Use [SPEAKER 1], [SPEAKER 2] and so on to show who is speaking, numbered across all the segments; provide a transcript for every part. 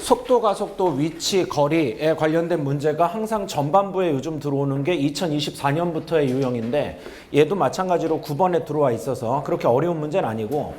[SPEAKER 1] 속도, 가속도, 위치, 거리에 관련된 문제가 항상 전반부에 요즘 들어오는 게 2024년부터의 유형인데 얘도 마찬가지로 9번에 들어와 있어서 그렇게 어려운 문제는 아니고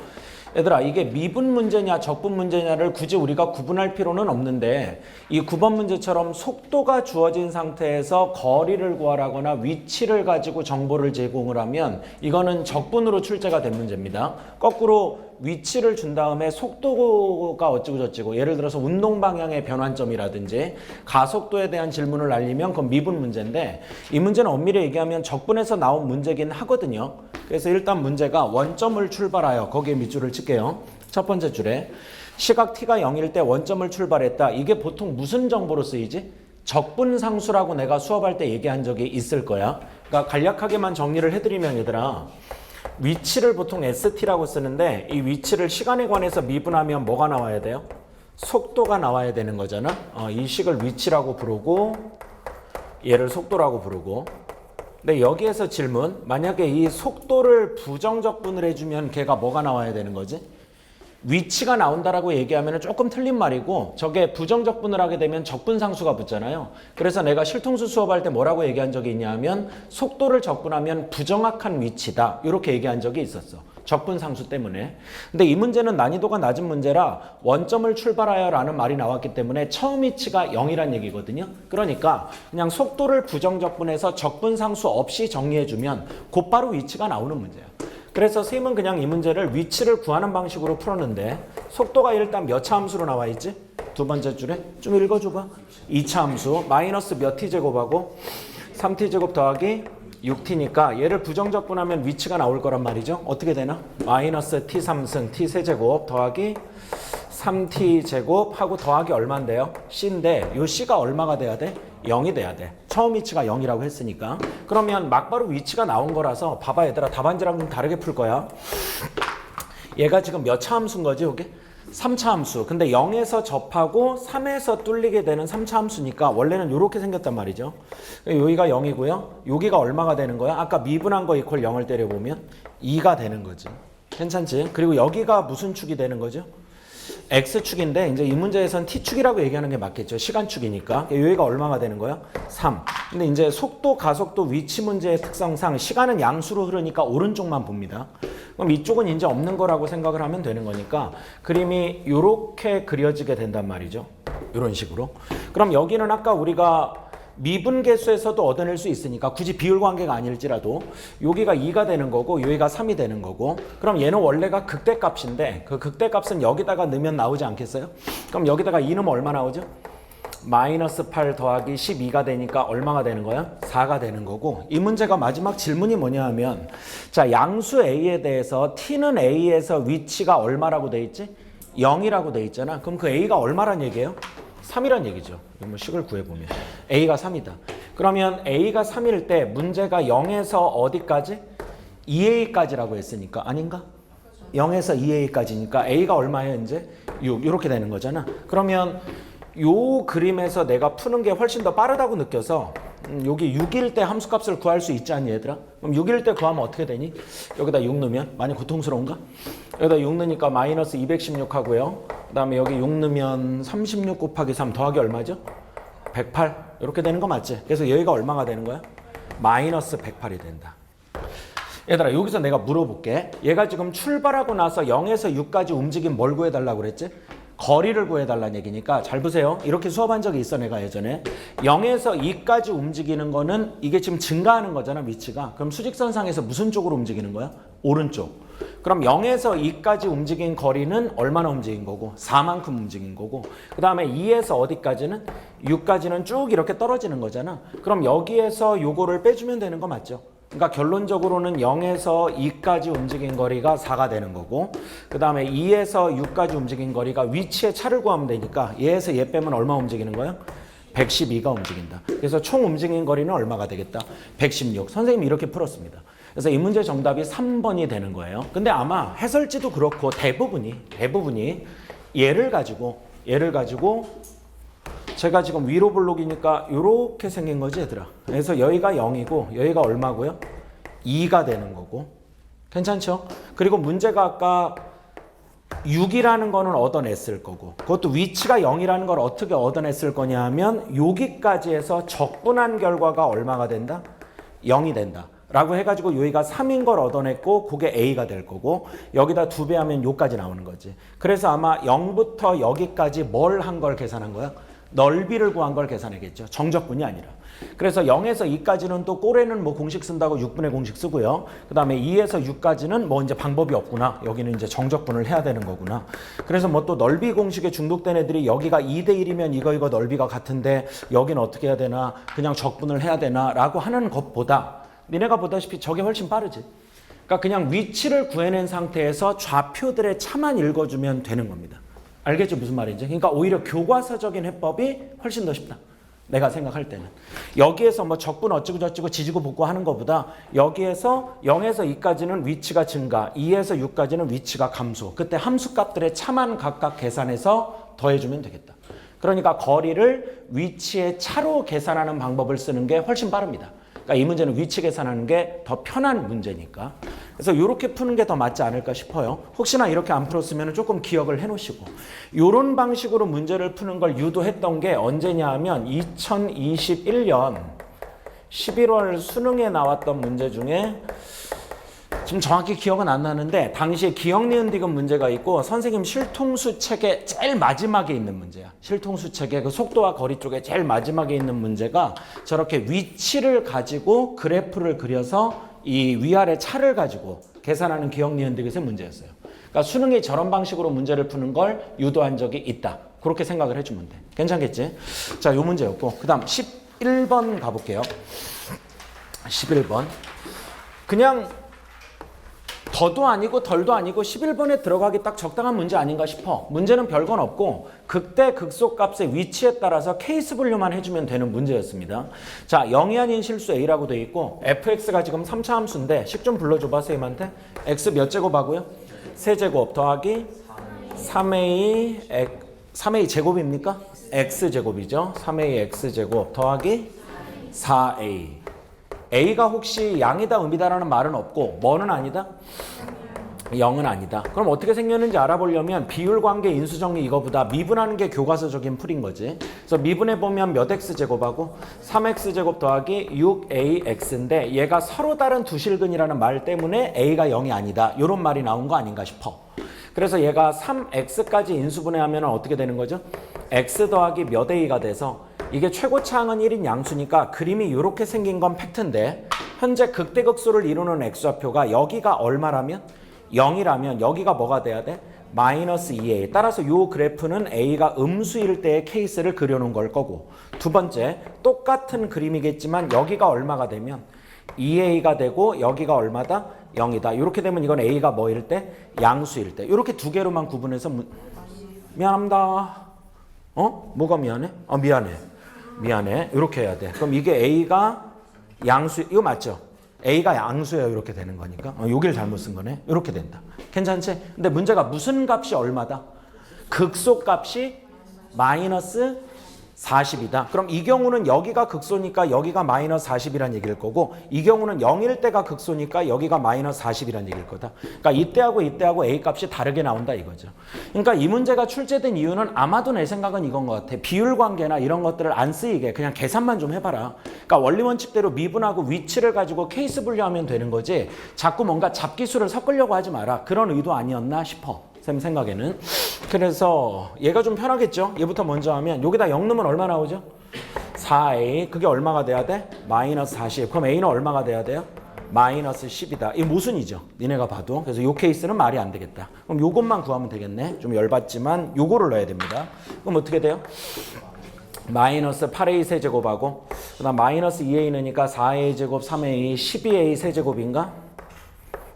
[SPEAKER 1] 얘들아 이게 미분 문제냐 적분 문제냐를 굳이 우리가 구분할 필요는 없는데 이 9번 문제처럼 속도가 주어진 상태에서 거리를 구하라거나 위치를 가지고 정보를 제공을 하면 이거는 적분으로 출제가 된 문제입니다. 거꾸로 위치를 준 다음에 속도가 어찌고 저찌고 예를 들어서 운동 방향의 변환점이라든지 가속도에 대한 질문을 알리면 그건 미분 문제인데 이 문제는 엄밀히 얘기하면 적분에서 나온 문제긴 하거든요. 그래서 일단 문제가 원점을 출발하여 거기에 밑줄을 칠게요. 첫 번째 줄에 시각 t가 0일 때 원점을 출발했다. 이게 보통 무슨 정보로 쓰이지? 적분상수라고 내가 수업할 때 얘기한 적이 있을 거야. 그러니까 간략하게만 정리를 해드리면 얘들아 위치를 보통 ST라고 쓰는데 이 위치를 시간에 관해서 미분하면 뭐가 나와야 돼요? 속도가 나와야 되는 거잖아. 이 식을 위치라고 부르고 얘를 속도라고 부르고 근데 여기에서 질문 만약에 이 속도를 부정적분을 해주면 걔가 뭐가 나와야 되는 거지? 위치가 나온다라고 얘기하면 조금 틀린 말이고 저게 부정적분을 하게 되면 적분상수가 붙잖아요. 그래서 내가 실통수 수업할 때 뭐라고 얘기한 적이 있냐 하면 속도를 적분하면 부정확한 위치다 이렇게 얘기한 적이 있었어. 적분상수 때문에. 근데 이 문제는 난이도가 낮은 문제라 원점을 출발하여 라는 말이 나왔기 때문에 처음 위치가 0이란 얘기거든요. 그러니까 그냥 속도를 부정적분해서 적분상수 없이 정리해주면 곧바로 위치가 나오는 문제야. 그래서 선생님은 그냥 이 문제를 위치를 구하는 방식으로 풀었는데 속도가 일단 몇 차 함수로 나와 있지? 두 번째 줄에 좀 읽어줘봐. 2차 함수 마이너스 몇 t제곱하고 3t제곱 더하기 6t니까 얘를 부정적분하면 위치가 나올 거란 말이죠. 어떻게 되나? 마이너스 t3승 t세제곱 더하기 3t제곱 하고 더하기 얼마인데요? c인데 이 c가 얼마가 돼야 돼? 0이 돼야 돼. 처음 위치가 0이라고 했으니까. 그러면 막바로 위치가 나온 거라서 봐봐 얘들아 답안지랑 좀 다르게 풀 거야. 얘가 지금 몇 차 함수인 거지 이게? 3차 함수. 근데 0에서 접하고 3에서 뚫리게 되는 3차 함수니까 원래는 이렇게 생겼단 말이죠. 여기가 0이고요. 여기가 얼마가 되는 거야? 아까 미분한 거 이퀄 0을 때려보면 2가 되는 거지. 괜찮지? 그리고 여기가 무슨 축이 되는 거죠? X축인데 이제 이 문제에선 T축이라고 얘기하는 게 맞겠죠. 시간축이니까. 여기가 얼마가 되는 거야? 3. 근데 이제 속도, 가속도, 위치 문제의 특성상 시간은 양수로 흐르니까 오른쪽만 봅니다. 그럼 이쪽은 이제 없는 거라고 생각을 하면 되는 거니까 그림이 이렇게 그려지게 된단 말이죠. 이런 식으로. 그럼 여기는 아까 우리가 미분계수에서도 얻어낼 수 있으니까 굳이 비율관계가 아닐지라도 여기가 2가 되는 거고 여기가 3이 되는 거고 그럼 얘는 원래가 극대값인데 그 극대값은 여기다가 넣으면 나오지 않겠어요? 그럼 여기다가 2 넣으면 얼마 나오죠? 마이너스 8 더하기 12가 되니까 얼마가 되는 거야? 4가 되는 거고 이 문제가 마지막 질문이 뭐냐 하면 자 양수 A에 대해서 T는 A에서 위치가 얼마라고 돼 있지? 0이라고 돼 있잖아. 그럼 그 A가 얼마란 얘기예요? 3이란 얘기죠. 뭐 식을 구해보면 A가 3이다. 그러면 A가 3일 때 문제가 0에서 어디까지? 2A까지라고 했으니까 아닌가? 0에서 2A까지니까 A가 얼마예요 이제? 6 이렇게 되는 거잖아. 그러면 요 그림에서 내가 푸는 게 훨씬 더 빠르다고 느껴서 여기 6일 때 함수값을 구할 수 있지 않니 얘들아? 그럼 6일 때 구하면 어떻게 되니? 여기다 6 넣으면 많이 고통스러운가? 여기다 6 넣으니까 마이너스 216 하고요. 그 다음에 여기 6 넣으면 36 곱하기 3 더하기 얼마죠? 108 이렇게 되는 거 맞지? 그래서 여기가 얼마가 되는 거야? 마이너스 108이 된다. 얘들아 여기서 내가 물어볼게. 얘가 지금 출발하고 나서 0에서 6까지 움직임 뭘 구해달라고 그랬지? 거리를 구해달라는 얘기니까 잘 보세요. 이렇게 수업한 적이 있어 내가 예전에. 0에서 2까지 움직이는 거는 이게 지금 증가하는 거잖아 위치가. 그럼 수직선상에서 무슨 쪽으로 움직이는 거야? 오른쪽. 그럼 0에서 2까지 움직인 거리는 얼마나 움직인 거고? 4만큼 움직인 거고 그 다음에 2에서 어디까지는? 6까지는 쭉 이렇게 떨어지는 거잖아. 그럼 여기에서 요거를 빼주면 되는 거 맞죠? 그러니까 결론적으로는 0에서 2까지 움직인 거리가 4가 되는 거고 그 다음에 2에서 6까지 움직인 거리가 위치에 차를 구하면 되니까 얘에서 얘 빼면 얼마 움직이는 거야? 112가 움직인다. 그래서 총 움직인 거리는 얼마가 되겠다? 116. 선생님이 이렇게 풀었습니다. 그래서 이 문제 정답이 3번이 되는 거예요. 근데 아마 해설지도 그렇고 대부분이 얘를 가지고 제가 지금 위로 블록이니까 이렇게 생긴 거지 얘들아. 그래서 여기가 0이고 여기가 얼마고요? 2가 되는 거고. 괜찮죠? 그리고 문제가 아까 6이라는 거는 얻어냈을 거고 그것도 위치가 0이라는 걸 어떻게 얻어냈을 거냐 하면 여기까지 해서 적분한 결과가 얼마가 된다? 0이 된다. 라고 해가지고 여기가 3인 걸 얻어냈고 그게 A가 될 거고 여기다 2배 하면 요까지 나오는 거지. 그래서 아마 0부터 여기까지 뭘 한 걸 계산한 거야? 넓이를 구한 걸 계산하겠죠. 정적분이 아니라. 그래서 0에서 2까지는 또 꼴에는 뭐 공식 쓴다고 6분의 공식 쓰고요. 그 다음에 2에서 6까지는 뭐 이제 방법이 없구나. 여기는 이제 정적분을 해야 되는 거구나. 그래서 뭐 또 넓이 공식에 중독된 애들이 여기가 2대 1이면 이거 넓이가 같은데 여기는 어떻게 해야 되나? 그냥 적분을 해야 되나? 라고 하는 것보다 니네가 보다시피 저게 훨씬 빠르지. 그러니까 그냥 위치를 구해낸 상태에서 좌표들의 차만 읽어주면 되는 겁니다. 알겠죠? 무슨 말인지? 그러니까 오히려 교과서적인 해법이 훨씬 더 쉽다. 내가 생각할 때는. 여기에서 뭐 적분 어찌고 저찌고 지지고 볶고 하는 것보다 여기에서 0에서 2까지는 위치가 증가, 2에서 6까지는 위치가 감소. 그때 함수값들의 차만 각각 계산해서 더해주면 되겠다. 그러니까 거리를 위치의 차로 계산하는 방법을 쓰는 게 훨씬 빠릅니다. 그러니까 이 문제는 위치 계산하는 게 더 편한 문제니까. 그래서 이렇게 푸는 게 더 맞지 않을까 싶어요. 혹시나 이렇게 안 풀었으면 조금 기억을 해놓으시고. 이런 방식으로 문제를 푸는 걸 유도했던 게 언제냐 하면 2021년 11월 수능에 나왔던 문제 중에 지금 정확히 기억은 안 나는데 당시에 기억 니은 디귿 문제가 있고 선생님 실통수 책의 제일 마지막에 있는 문제야. 실통수 책의 그 속도와 거리 쪽에 제일 마지막에 있는 문제가 저렇게 위치를 가지고 그래프를 그려서 이 위아래 차를 가지고 계산하는 기억 니은 디귿의 문제였어요. 그러니까 수능이 저런 방식으로 문제를 푸는 걸 유도한 적이 있다. 그렇게 생각을 해주면 돼. 괜찮겠지? 자, 요 문제였고 그 다음 11번 가볼게요. 11번 그냥 더도 아니고 덜도 아니고 11번에 들어가기 딱 적당한 문제 아닌가 싶어. 문제는 별건 없고 극대 극소값의 위치에 따라서 케이스 분류만 해주면 되는 문제였습니다. 자, 0이 아닌 실수 A라고 되어 있고 fx가 지금 3차 함수인데 식 좀 불러줘봐 선생님한테. x 몇 제곱 하고요? 세제곱 더하기 3a 제곱입니까? x제곱이죠. 3a x제곱 더하기 4a. A가 혹시 양이다 음이다라는 말은 없고 뭐는 아니다? 0은 아니다. 그럼 어떻게 생겼는지 알아보려면 비율관계 인수정리 이거보다 미분하는 게 교과서적인 풀인 거지. 그래서 미분해보면 몇 x제곱하고 3x제곱 더하기 6ax인데 얘가 서로 다른 두 실근이라는 말 때문에 A가 0이 아니다. 이런 말이 나온 거 아닌가 싶어. 그래서 얘가 3x까지 인수분해하면 어떻게 되는 거죠? x 더하기 몇 a가 돼서 이게 최고차항은 1인 양수니까 그림이 이렇게 생긴 건 팩트인데 현재 극대극소를 이루는 x좌표가 여기가 얼마라면? 0이라면 여기가 뭐가 돼야 돼? 마이너스 2a. 따라서 이 그래프는 a가 음수일 때의 케이스를 그려놓은 걸 거고 두 번째 똑같은 그림이겠지만 여기가 얼마가 되면 2a가 되고 여기가 얼마다? 0이다. 이렇게 되면 이건 a가 뭐일 때? 양수일 때. 이렇게 두 개로만 구분해서 미안합니다. 뭐가 미안해? 미안해. 이렇게 해야 돼. 그럼 이게 A가 양수, 이거 맞죠? A가 양수예요. 이렇게 되는 거니까. 여기를 잘못 쓴 거네. 이렇게 된다. 괜찮지? 근데 문제가 무슨 값이 얼마다? 극소값이 마이너스 40이다. 그럼 이 경우는 여기가 극소니까 여기가 마이너스 40이란 얘기일 거고 이 경우는 0일 때가 극소니까 여기가 마이너스 40이란 얘기일 거다. 그러니까 이때하고 A 값이 다르게 나온다 이거죠. 그러니까 이 문제가 출제된 이유는 아마도 내 생각은 이건 것 같아. 비율관계나 이런 것들을 안 쓰이게 그냥 계산만 좀 해봐라. 그러니까 원리 원칙대로 미분하고 위치를 가지고 케이스 분류하면 되는 거지 자꾸 뭔가 잡기수를 섞으려고 하지 마라. 그런 의도 아니었나 싶어. 쌤 생각에는. 그래서 얘가 좀 편하겠죠. 얘부터 먼저 하면 여기다 0 넣으면 얼마 나오죠? 4a. 그게 얼마가 돼야 돼? 마이너스 40. 그럼 a는 얼마가 돼야 돼요? 마이너스 10이다. 이게 모순이죠. 니네가 봐도. 그래서 요 케이스는 말이 안 되겠다. 그럼 요것만 구하면 되겠네. 좀 열받지만 요거를 넣어야 됩니다. 그럼 어떻게 돼요? 마이너스 8a 세제곱하고 그 다음 마이너스 2a 넣으니까 4a 제곱 3a 12a 세제곱인가?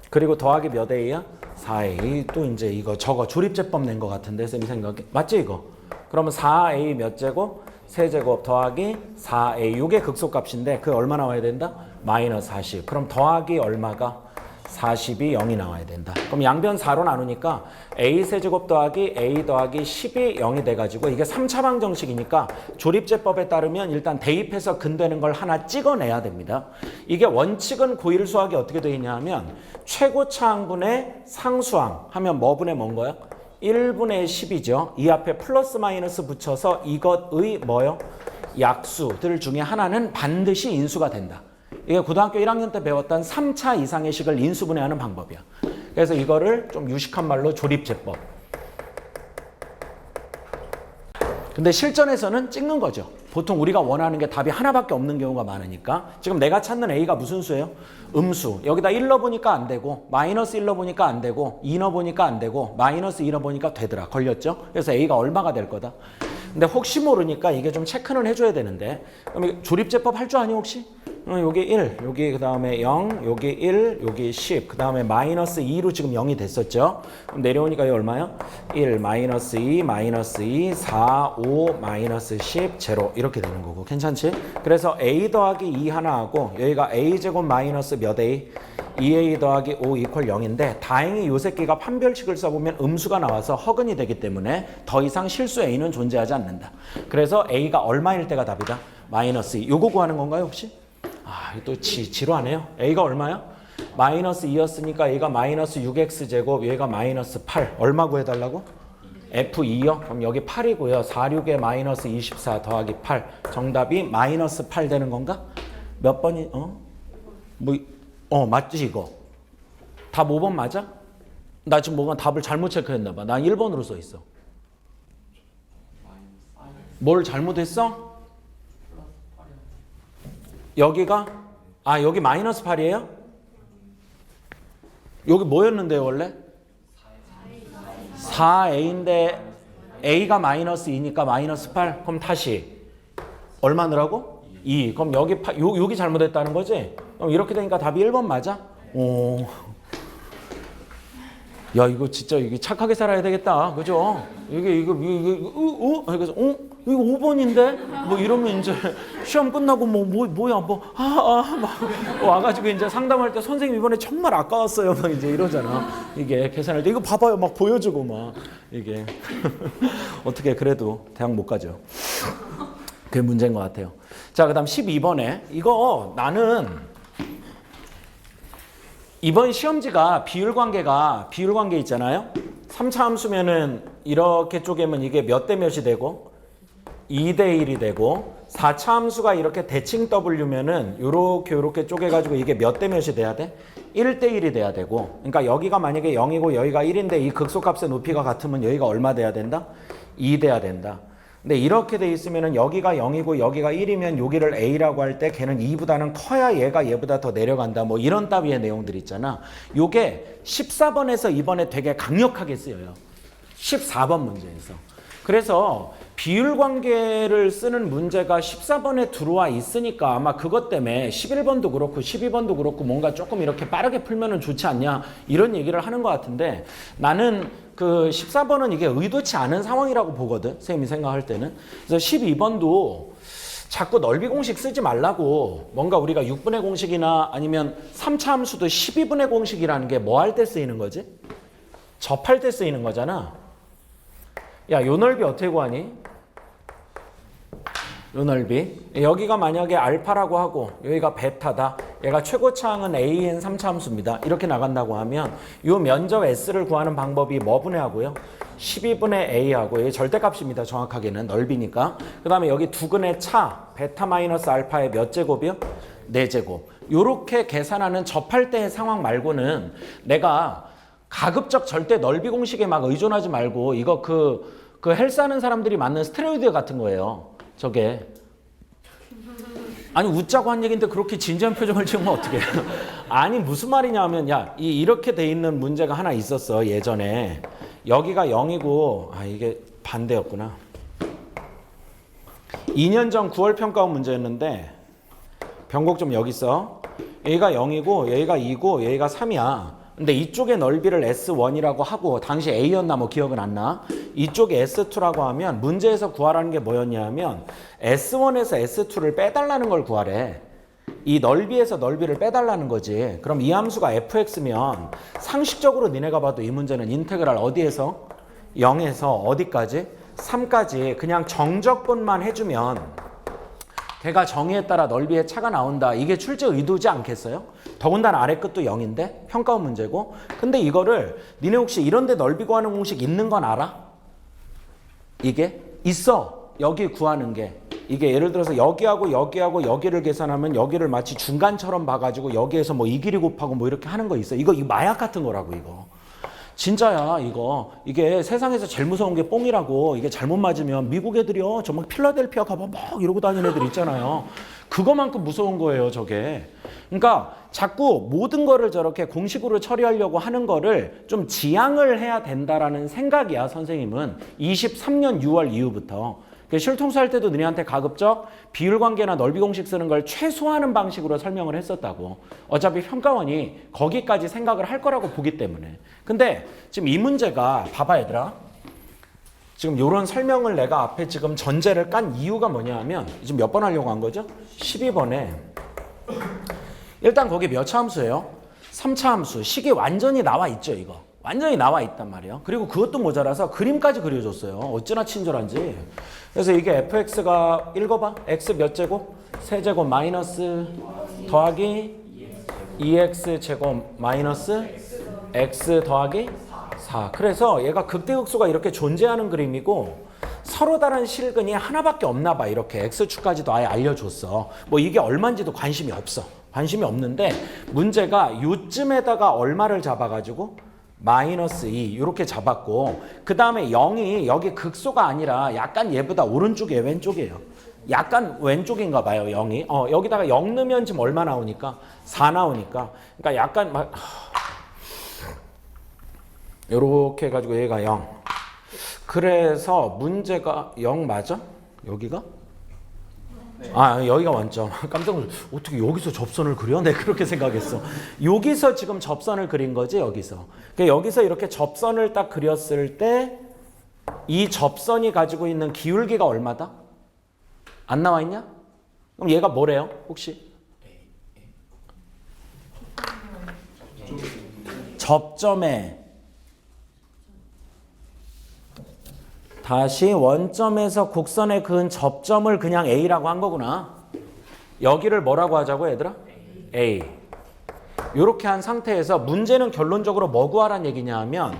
[SPEAKER 1] 그리고 더하기 몇 a야? 4a. 또 이제 이거 저거 조립제법 낸 것 같은데 쌤이 생각에 맞지 이거? 그러면 4a 몇 제곱? 세제곱 더하기 4a. 요게 극소값인데 그 얼마 나와야 된다? 마이너스 40. 그럼 더하기 얼마가? 40이 0이 나와야 된다. 그럼 양변 4로 나누니까 a 세제곱 더하기 a 더하기 10이 0이 돼가지고 이게 3차 방정식이니까 조립제법에 따르면 일단 대입해서 근되는 걸 하나 찍어내야 됩니다. 이게 원칙은 고1 수학이 어떻게 되어 있냐 하면 최고차항분의 상수항 하면 뭐 분의 뭔 거야? 1분의 10이죠. 이 앞에 플러스 마이너스 붙여서 이것의 뭐요? 약수들 중에 하나는 반드시 인수가 된다. 이게 고등학교 1학년 때 배웠던 3차 이상의 식을 인수분해하는 방법이야. 그래서 이거를 좀 유식한 말로 조립제법. 근데 실전에서는 찍는 거죠. 보통 우리가 원하는 게 답이 하나밖에 없는 경우가 많으니까. 지금 내가 찾는 A가 무슨 수예요? 음수. 여기다 1 넣어보니까 안 되고 마이너스 1 넣어보니까 안 되고 2 넣어보니까 안 되고 마이너스 2 넣어보니까 되더라. 걸렸죠? 그래서 A가 얼마가 될 거다. 근데 혹시 모르니까 이게 좀 체크는 해줘야 되는데, 그럼 조립제법 할 줄 아니 혹시? 여기 1, 여기 그 다음에 0, 여기 1, 여기 10, 그 다음에 마이너스 2로 지금 0이 됐었죠? 그럼 내려오니까 이거 얼마요? 1, 마이너스 2, 마이너스 2, 4, 5, 마이너스 10, 제로 이렇게 되는 거고. 괜찮지? 그래서 A 더하기 2 하나 하고 여기가 A제곱 마이너스 몇 A? 2A 더하기 5 이퀄 0인데 다행히 요 새끼가 판별식을 써보면 음수가 나와서 허근이 되기 때문에 더 이상 실수 A는 존재하지 않는다. 그래서 A가 얼마일 때가 답이다? 마이너스 2. 요거 구하는 건가요 혹시? 아, 또 지루하네요. A가 얼마야? 마이너스 2였으니까 A가 마이너스 6X제곱, 얘가 마이너스 8. 얼마 구해달라고? F2요? 그럼 여기 8이고요. 4, 6에 마이너스 24 더하기 8. 정답이 마이너스 8 되는 건가? 몇 번이, 맞지 이거? 답 5번 맞아? 나 지금 뭐가 답을 잘못 체크했나 봐. 난 1번으로 써 있어. 뭘 잘못했어? 여기가? 여기 마이너스 8이에요? 여기 뭐였는데요 원래? 4A인데 A가 마이너스 2니까 마이너스 8. 그럼 다시 얼마 넣으라고? 2. 그럼 여기 여기 잘못했다는 거지? 그럼 이렇게 되니까 답이 1번 맞아? 오. 야, 이거 진짜 이게 착하게 살아야 되겠다. 그죠? 이거 그래서 이거 5번인데? 뭐 이러면 이제 시험 끝나고 뭐야 막 와가지고 이제 상담할 때 선생님 이번에 정말 아까웠어요. 막 이제 이러잖아. 이게 계산할 때 이거 봐봐요. 막 보여주고 막 이게 어떻게 그래도 대학 못 가죠. 그게 문제인 것 같아요. 자, 그 다음 12번에 이거 나는 이번 시험지가 비율관계 있잖아요. 3차 함수면은 이렇게 쪼개면 이게 몇 대 몇이 되고 2대 1이 되고 4차 함수가 이렇게 대칭 W면은 요렇게 쪼개가지고 이게 몇 대 몇이 돼야 돼? 1대 1이 돼야 되고, 그러니까 여기가 만약에 0이고 여기가 1인데 이 극소값의 높이가 같으면 여기가 얼마 돼야 된다? 2 돼야 된다. 근데 이렇게 돼 있으면은 여기가 0이고 여기가 1이면 여기를 A라고 할 때 걔는 2보다는 커야 얘가 얘보다 더 내려간다. 뭐 이런 따위의 내용들 있잖아. 요게 14번에서 이번에 되게 강력하게 쓰여요. 14번 문제에서. 그래서 비율관계를 쓰는 문제가 14번에 들어와 있으니까 아마 그것 때문에 11번도 그렇고 12번도 그렇고 뭔가 조금 이렇게 빠르게 풀면은 좋지 않냐 이런 얘기를 하는 것 같은데, 나는 그 14번은 이게 의도치 않은 상황이라고 보거든. 선생님이 생각할 때는. 그래서 12번도 자꾸 넓이 공식 쓰지 말라고, 뭔가 우리가 6분의 공식이나 아니면 3차 함수도 12분의 공식이라는 게 뭐 할 때 쓰이는 거지? 접할 때 쓰이는 거잖아. 야, 요 넓이 어떻게 구하니? 요 넓이. 여기가 만약에 알파라고 하고 여기가 베타다. 얘가 최고차항은 AN 3차 함수입니다. 이렇게 나간다고 하면 요 면적 S를 구하는 방법이 뭐 분해하고요? 12분의 A하고, 이게 절대값입니다. 정확하게는 넓이니까. 그 다음에 여기 두근의 차 베타 마이너스 알파의 몇 제곱이요? 4제곱. 요렇게 계산하는 접할 때의 상황 말고는 내가 가급적 절대 넓이 공식에 막 의존하지 말고, 이거 그 헬스하는 사람들이 맞는 스테로이드 같은 거예요. 저게. 아니, 웃자고 한 얘기인데 그렇게 진지한 표정을 지으면 어떡해. 아니, 무슨 말이냐 하면, 야, 이렇게 돼 있는 문제가 하나 있었어, 예전에. 여기가 0이고, 이게 반대였구나. 2년 전 9월 평가원 문제였는데, 변곡 좀 여기 있어. 여기가 0이고, 여기가 2고, 여기가 3이야. 근데 이쪽의 넓이를 S1이라고 하고, 당시 A였나 뭐 기억은 안 나. 이쪽에 S2라고 하면 문제에서 구하라는 게 뭐였냐 하면 S1에서 S2를 빼달라는 걸 구하래. 이 넓이에서 넓이를 빼달라는 거지. 그럼 이 함수가 fx면 상식적으로 니네가 봐도 이 문제는 인테그랄 어디에서? 0에서 어디까지? 3까지 그냥 정적분만 해주면 걔가 정의에 따라 넓이의 차가 나온다. 이게 출제 의도지 않겠어요? 더군다나 아래 끝도 0인데 평가원 문제고. 근데 이거를 니네 혹시 이런데 넓이 구하는 공식 있는 건 알아? 이게 있어. 여기 구하는 게. 이게 예를 들어서 여기하고 여기하고 여기를 계산하면 여기를 마치 중간처럼 봐가지고 여기에서 뭐 이 길이 곱하고 뭐 이렇게 하는 거 있어. 이거 마약 같은 거라고 이거. 진짜야 이거. 이게 세상에서 제일 무서운 게 뽕이라고. 이게 잘못 맞으면 미국 애들이요. 정말 필라델피아 가면 막 이러고 다니는 애들 있잖아요. 그거만큼 무서운 거예요 저게. 그러니까 자꾸 모든 거를 저렇게 공식으로 처리하려고 하는 거를 좀 지양을 해야 된다라는 생각이야 선생님은. 23년 6월 이후부터. 실통수 할 때도 너희한테 가급적 비율관계나 넓이 공식 쓰는 걸 최소화하는 방식으로 설명을 했었다고. 어차피 평가원이 거기까지 생각을 할 거라고 보기 때문에. 근데 지금 이 문제가 봐봐 얘들아. 지금 이런 설명을 내가 앞에 지금 전제를 깐 이유가 뭐냐 하면 지금 몇 번 하려고 한 거죠? 12번에 일단 거기 몇 차 함수예요? 3차 함수. 식이 완전히 나와 있죠 이거. 완전히 나와 있단 말이에요. 그리고 그것도 모자라서 그림까지 그려줬어요. 어찌나 친절한지. 그래서 이게 fx가 읽어봐. x 몇 제곱? 세제곱 마이너스 더하기 2x 제곱 마이너스 x 더하기 4. 그래서 얘가 극대극소가 이렇게 존재하는 그림이고 서로 다른 실근이 하나밖에 없나 봐. 이렇게 x축까지도 아예 알려줬어. 뭐 이게 얼마인지도 관심이 없어. 관심이 없는데 문제가 요쯤에다가 얼마를 잡아가지고 마이너스 2 이렇게 잡았고 그 다음에 0이 여기 극소가 아니라 약간 얘보다 오른쪽이에요 왼쪽이에요. 약간 왼쪽인가 봐요 0이. 여기다가 0 넣으면 지금 얼마 나오니까 4 나오니까 그러니까 약간 막 이렇게 해가지고 얘가 0. 그래서 문제가 0 맞아? 여기가? 아 여기가 원점. 깜짝 놀랐어. 어떻게 여기서 접선을 그려? 네 그렇게 생각했어. 여기서 지금 접선을 그린 거지 여기서. 그러니까 여기서 이렇게 접선을 딱 그렸을 때 이 접선이 가지고 있는 기울기가 얼마다? 안 나와 있냐? 그럼 얘가 뭐래요 혹시? 접점에 다시 원점에서 곡선에 그은 접점을 그냥 A라고 한 거구나. 여기를 뭐라고 하자고 얘들아? A. 이렇게 한 상태에서 문제는 결론적으로 뭐 구하란 얘기냐 하면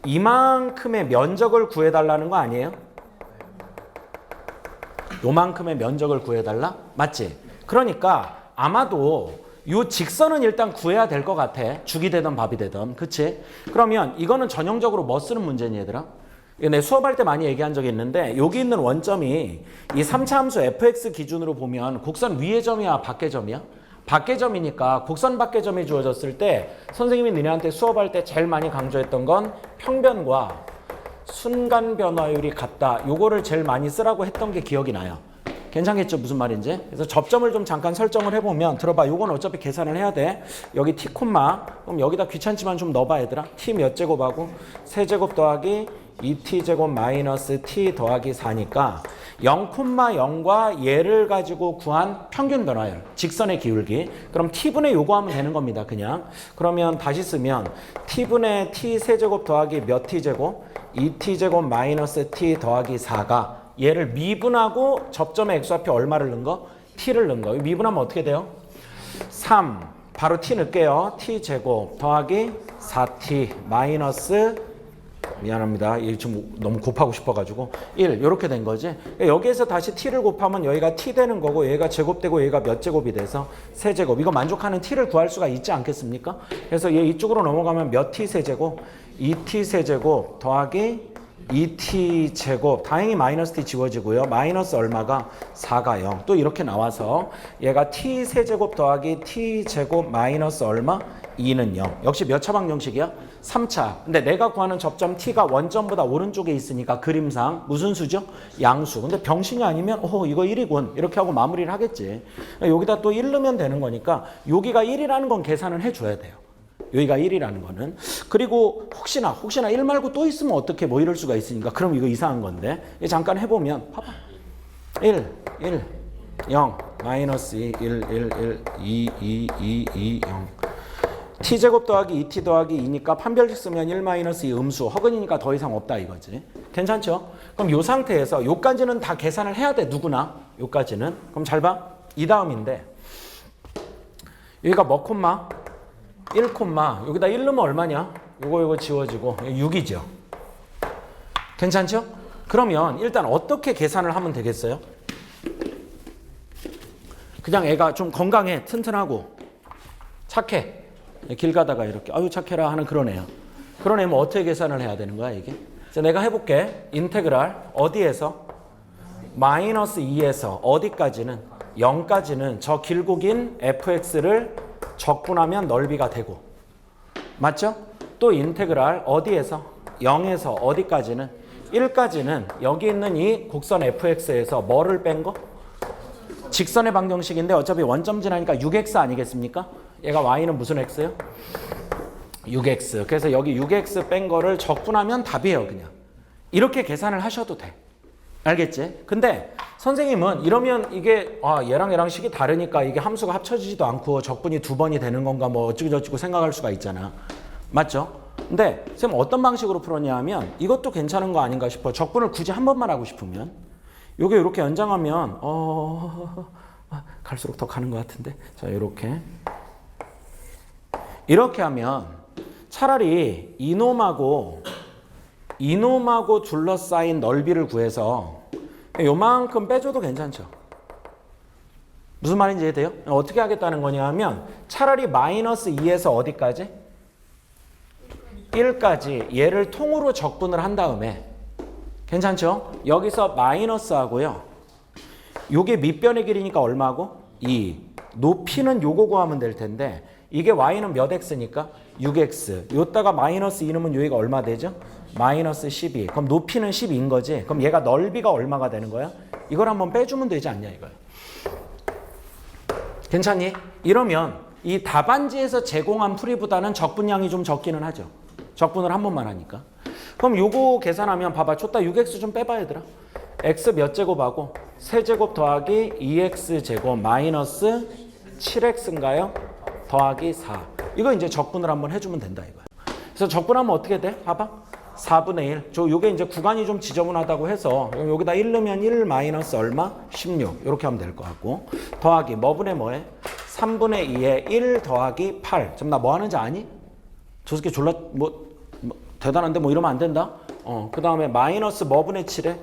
[SPEAKER 1] 이만큼의 면적을 구해달라는 거 아니에요? 요만큼의 면적을 구해달라? 맞지? 그러니까 아마도 요 직선은 일단 구해야 될 것 같아. 죽이 되든 밥이 되든. 그치? 그러면 이거는 전형적으로 뭐 쓰는 문제니 얘들아? 내 수업할 때 많이 얘기한 적이 있는데 여기 있는 원점이 이 3차 함수 fx 기준으로 보면 곡선 위의 점이야 밖의 점이야? 밖의 점이니까 곡선 밖의 점이 주어졌을 때 선생님이 너네한테 수업할 때 제일 많이 강조했던 건 평변과 순간 변화율이 같다. 요거를 제일 많이 쓰라고 했던 게 기억이 나요. 괜찮겠죠 무슨 말인지? 그래서 접점을 좀 잠깐 설정을 해보면 들어봐. 요건 어차피 계산을 해야 돼. 여기 t 콤마 그럼 여기다 귀찮지만 좀 넣어봐 얘들아. t 몇 제곱하고 세제곱 더하기 2t제곱 마이너스 t 더하기 4니까 0,0과 얘를 가지고 구한 평균 변화율 직선의 기울기. 그럼 t분의 요거 하면 되는 겁니다 그냥. 그러면 다시 쓰면 t분의 t 세제곱 더하기 몇 t제곱 2t제곱 마이너스 t 더하기 4가 얘를 미분하고 접점의 x좌표 얼마를 넣은 거? t를 넣은 거. 미분하면 어떻게 돼요? 3 바로 t 넣을게요. t제곱 더하기 4t 마이너스 미안합니다. 이게 좀 너무 곱하고 싶어가지고 1 이렇게 된 거지. 여기에서 다시 t를 곱하면 여기가 t 되는 거고 얘가 제곱되고 얘가 몇 제곱이 돼서 세제곱. 이거 만족하는 t를 구할 수가 있지 않겠습니까? 그래서 얘 이쪽으로 넘어가면 몇 t 세제곱 2t 세제곱 더하기 2t 제곱. 다행히 마이너스 t 지워지고요. 마이너스 얼마가 4가 0. 또 이렇게 나와서 얘가 t 세제곱 더하기 t 제곱 마이너스 얼마? 2는 0. 역시 몇 차 방정식이야? 3차. 근데 내가 구하는 접점 t가 원점보다 오른쪽에 있으니까 그림상 무슨 수죠? 양수. 근데 병신이 아니면 이거 1이군. 이렇게 하고 마무리를 하겠지. 여기다 또 1 넣으면 되는 거니까 여기가 1이라는 건 계산을 해줘야 돼요. 여기가 1이라는 거는. 그리고 혹시나 1 말고 또 있으면 어떻게 뭐 이럴 수가 있으니까 그럼 이거 이상한 건데 잠깐 해보면 봐봐. 1 0 마이너스 2 1 2 0 t제곱 더하기 2t 더하기 2니까 판별식 쓰면 1 마이너스 2 음수 허근이니까 더 이상 없다 이거지. 괜찮죠? 그럼 이 상태에서 요까지는 다 계산을 해야 돼 누구나. 요까지는. 그럼 잘 봐. 이 다음인데 여기가 뭐 콤마? 1 콤마. 여기다 1 넣으면 얼마냐? 요거 지워지고 6이죠. 괜찮죠? 그러면 일단 어떻게 계산을 하면 되겠어요? 그냥 애가 좀 건강해, 튼튼하고 착해. 길 가다가 이렇게 아유 착해라 하는 그런 애야. 그런 애면 어떻게 계산을 해야 되는 거야 이게? 자, 내가 해볼게. 인테그랄 어디에서? 마이너스 2에서 어디까지는? 0까지는 저 길고 긴 fx를 적분하면 넓이가 되고, 맞죠? 또 인테그랄 어디에서? 0에서 어디까지는? 1까지는 여기 있는 이 곡선 fx에서 뭐를 뺀 거? 직선의 방정식인데 어차피 원점 지나니까 6x 아니겠습니까? 얘가 y는 무슨 x예요? 6x. 그래서 여기 6x 뺀 거를 적분하면 답이에요, 그냥. 이렇게 계산을 하셔도 돼. 알겠지? 근데 선생님은 이러면 이게 얘랑 식이 다르니까 이게 함수가 합쳐지지도 않고 적분이 2번이 되는 건가 뭐 어쩌고저쩌고 생각할 수가 있잖아. 맞죠? 근데 선생님 어떤 방식으로 풀었냐 하면 이것도 괜찮은 거 아닌가 싶어. 적분을 굳이 한 번만 하고 싶으면 요게 이렇게 연장하면 갈수록 더 가는 것 같은데. 자, 이렇게 하면 차라리 이놈하고 둘러싸인 넓이를 구해서 요만큼 빼줘도 괜찮죠. 무슨 말인지 이해돼요? 어떻게 하겠다는 거냐 하면 차라리 마이너스 2에서 어디까지? 1까지 얘를 통으로 적분을 한 다음에, 괜찮죠? 여기서 마이너스 하고요. 요게 밑변의 길이니까 얼마고? 2. 높이는 요거 구하면 될 텐데 이게 y는 몇 x니까? 6x. 요따가 마이너스 2 넣으면 여기가 얼마 되죠? 마이너스 12. 그럼 높이는 12인 거지. 그럼 얘가 넓이가 얼마가 되는 거야? 이걸 한번 빼주면 되지 않냐 이거야. 괜찮니? 이러면 이 답안지에서 제공한 풀이보다는 적분량이 좀 적기는 하죠. 적분을 한 번만 하니까. 그럼 요거 계산하면 봐봐. 줬다 6x 좀 빼봐 얘들아. x 몇 제곱하고 세제곱 더하기 2x 제곱 마이너스 7x인가요? 더하기 4. 이거 이제 적분을 한번 해주면 된다 이거야. 그래서 적분하면 어떻게 돼? 봐봐. 4분의 1. 요게 이제 구간이 좀 지저분하다고 해서 여기다 1 넣으면 1 마이너스 얼마? 16. 이렇게 하면 될 것 같고. 더하기 뭐분의 뭐해? 3분의 2에 1 더하기 8. 지금 나 뭐 하는지 아니? 저 새끼 졸라 뭐 대단한데 뭐 이러면 안 된다? 그 다음에 마이너스 뭐분의 7에?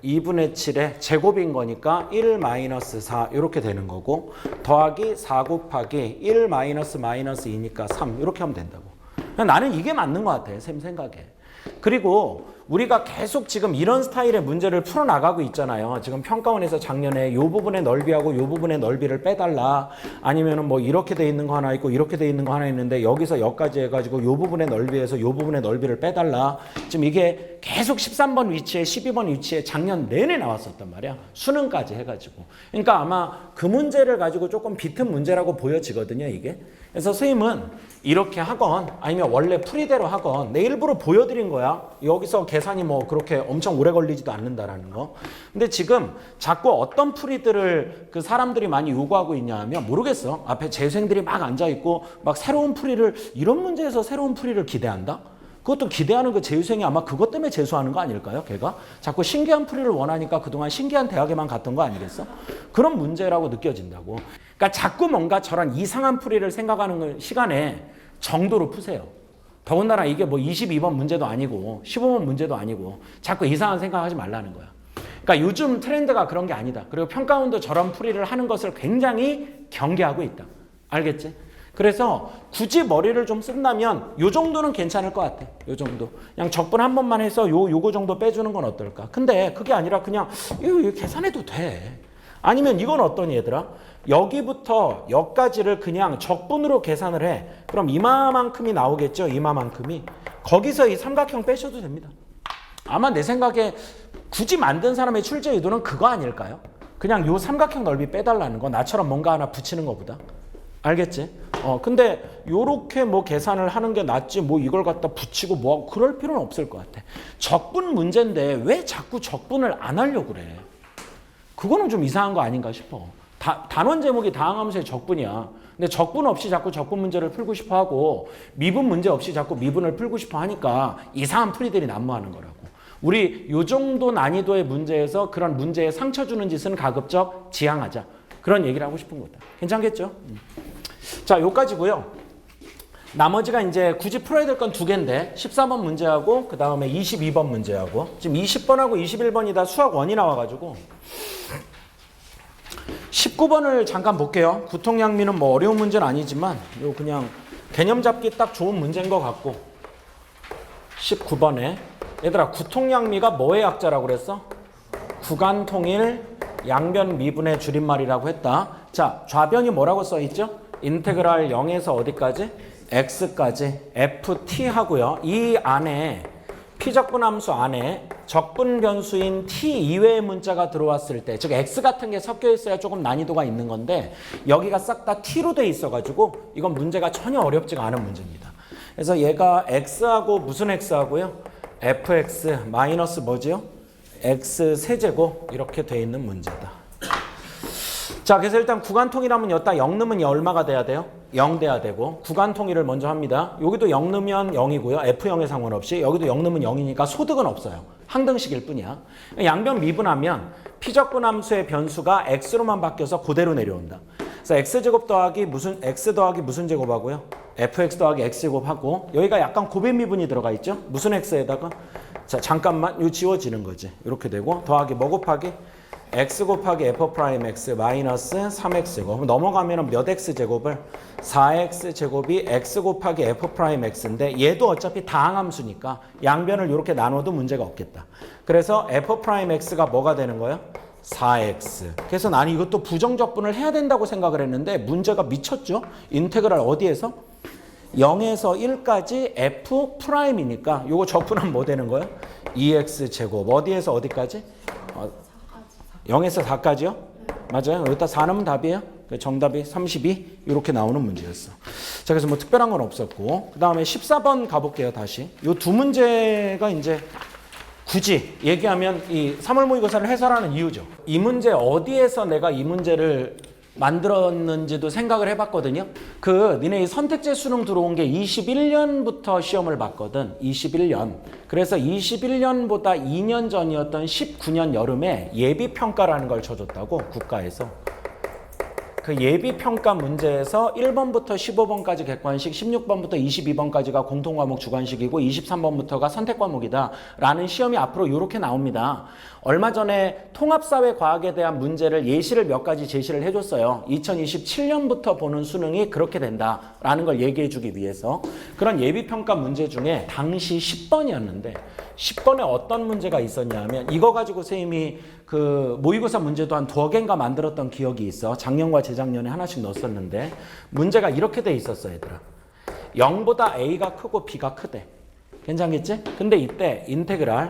[SPEAKER 1] 2분의 7의 제곱인 거니까 1 마이너스 4 이렇게 되는 거고, 더하기 4 곱하기 1 마이너스 2니까 3 이렇게 하면 된다고. 나는 이게 맞는 것 같아 쌤 생각에. 그리고 우리가 계속 지금 이런 스타일의 문제를 풀어나가고 있잖아요. 지금 평가원에서 작년에 이 부분의 넓이하고 이 부분의 넓이를 빼달라, 아니면은 뭐 이렇게 돼 있는 거 하나 있고 이렇게 돼 있는 거 하나 있는데 여기서 여기까지 해가지고 이 부분의 넓이에서 이 부분의 넓이를 빼달라. 지금 이게 계속 13번 위치에 12번 위치에 작년 내내 나왔었단 말이야. 수능까지 해가지고. 그러니까 아마 그 문제를 가지고 조금 비튼 문제라고 보여지거든요 이게. 그래서 선생님은 이렇게 하건 아니면 원래 풀이대로 하건 내 일부러 보여드린 거야. 여기서 계산이 뭐 그렇게 엄청 오래 걸리지도 않는다라는 거. 근데 지금 자꾸 어떤 풀이들을 그 사람들이 많이 요구하고 있냐 하면 모르겠어. 앞에 재수생들이 막 앉아있고 막 새로운 풀이를, 이런 문제에서 새로운 풀이를 기대한다? 그것도 기대하는 그 재수생이 아마 그것 때문에 재수하는 거 아닐까요? 걔가 자꾸 신기한 풀이를 원하니까 그동안 신기한 대학에만 갔던 거 아니겠어? 그런 문제라고 느껴진다고. 그러니까 자꾸 뭔가 저런 이상한 풀이를 생각하는 시간에 정도로 푸세요. 더군다나 이게 뭐 22번 문제도 아니고 15번 문제도 아니고 자꾸 이상한 생각하지 말라는 거야. 그러니까 요즘 트렌드가 그런 게 아니다. 그리고 평가원도 저런 풀이를 하는 것을 굉장히 경계하고 있다. 알겠지? 그래서 굳이 머리를 좀 쓴다면 요 정도는 괜찮을 것 같아. 요 정도. 그냥 적분 한 번만 해서 요거 정도 빼주는 건 어떨까? 근데 그게 아니라 그냥 이거 계산해도 돼. 아니면 이건 어떠니 얘들아? 여기부터 여기까지를 그냥 적분으로 계산을 해. 그럼 이마만큼이 나오겠죠? 이마만큼이. 거기서 이 삼각형 빼셔도 됩니다. 아마 내 생각에 굳이 만든 사람의 출제 의도는 그거 아닐까요? 그냥 요 삼각형 넓이 빼달라는 거. 나처럼 뭔가 하나 붙이는 것보다. 알겠지? 근데 요렇게 뭐 계산을 하는 게 낫지 뭐 이걸 갖다 붙이고 뭐 그럴 필요는 없을 것 같아. 적분 문제인데 왜 자꾸 적분을 안 하려고 그래? 그거는 좀 이상한 거 아닌가 싶어. 단원 제목이 다항함수의 적분이야. 근데 적분 없이 자꾸 적분 문제를 풀고 싶어 하고 미분 문제 없이 자꾸 미분을 풀고 싶어 하니까 이상한 풀이들이 난무하는 거라고. 우리 요 정도 난이도의 문제에서 그런 문제에 상처 주는 짓은 가급적 지양하자. 그런 얘기를 하고 싶은 거다. 괜찮겠죠? 자, 요까지고요. 나머지가 이제 굳이 풀어야 될 건 두 개인데 14번 문제하고 그 다음에 22번 문제하고 지금 20번하고 21번이 다 수학 원이 나와가지고 19번을 잠깐 볼게요. 구통양미는 뭐 어려운 문제는 아니지만 요 그냥 개념 잡기 딱 좋은 문제인 것 같고 19번에 얘들아 구통양미가 뭐의 약자라고 그랬어? 구간통일 양변 미분의 줄임말이라고 했다. 자, 좌변이 뭐라고 써있죠? 인테그랄 0에서 어디까지? x까지 ft 하고요. 이 안에 피적분함수 안에 적분 변수인 t 이외의 문자가 들어왔을 때, 즉 x 같은 게 섞여 있어야 조금 난이도가 있는 건데 여기가 싹 다 t로 돼 있어가지고 이건 문제가 전혀 어렵지가 않은 문제입니다. 그래서 얘가 x하고 무슨 x하고요? fx 마이너스 뭐지요? x 세제곱 이렇게 돼 있는 문제다. 자, 그래서 일단 구간통일하면 여기다 0 넣으면 얼마가 돼야 돼요? 0 돼야 되고 구간통일을 먼저 합니다. 여기도 0 넣으면 0이고요. F0에 상관없이 여기도 0 넣으면 0이니까 소득은 없어요. 항등식일 뿐이야. 양변 미분하면 피적분함수의 변수가 x로만 바뀌어서 그대로 내려온다. 그래서 x제곱 더하기 무슨 x 더하기 무슨 제곱하고요? fx 더하기 x제곱하고 여기가 약간 고배 미분이 들어가 있죠? 무슨 x에다가 자 잠깐만 이거 지워지는 거지. 이렇게 되고 더하기 뭐 곱하기 x 곱하기 f'(x) 마이너스 3x제곱 넘어가면 몇 x제곱을 4x제곱이 x 곱하기 f'(x인데 얘도 어차피 다항함수니까 양변을 이렇게 나눠도 문제가 없겠다. 그래서 f'(x가 뭐가 되는 거예요? 4x. 그래서 나는 이것도 부정적분을 해야 된다고 생각을 했는데 문제가 미쳤죠? 인테그랄 어디에서? 0에서 1까지 f'이니까 요거 적분하면 뭐 되는 거예요? 2x제곱 어디에서 어디까지? 0에서 4까지요? 맞아요. 여기다 4 넣으면 답이에요. 정답이 32 이렇게 나오는 문제였어. 자, 그래서 뭐 특별한 건 없었고 그 다음에 14번 가볼게요. 다시 요 두 문제가 이제 굳이 얘기하면 이 3월 모의고사를 해설하는 이유죠. 이 문제 어디에서 내가 이 문제를 만들었는지도 생각을 해봤거든요. 니네 이 선택제 수능 들어온 게 21년부터 시험을 봤거든. 21년. 그래서 21년보다 2년 전이었던 19년 여름에 예비평가라는 걸 쳐줬다고 국가에서. 그 예비평가 문제에서 1번부터 15번까지 객관식, 16번부터 22번까지가 공통과목 주관식이고 23번부터가 선택과목이다 라는 시험이 앞으로 이렇게 나옵니다. 얼마 전에 통합사회과학에 대한 문제를 예시를 몇 가지 제시를 해줬어요. 2027년부터 보는 수능이 그렇게 된다라는 걸 얘기해 주기 위해서. 그런 예비평가 문제 중에 당시 10번이었는데 10번에 어떤 문제가 있었냐면 이거 가지고 선생님이 그 모의고사 문제도 한 2개인가 만들었던 기억이 있어. 작년과 재작년에 하나씩 넣었었는데 문제가 이렇게 돼 있었어 얘들아. 0보다 A가 크고 B가 크대. 괜찮겠지? 근데 이때 인테그랄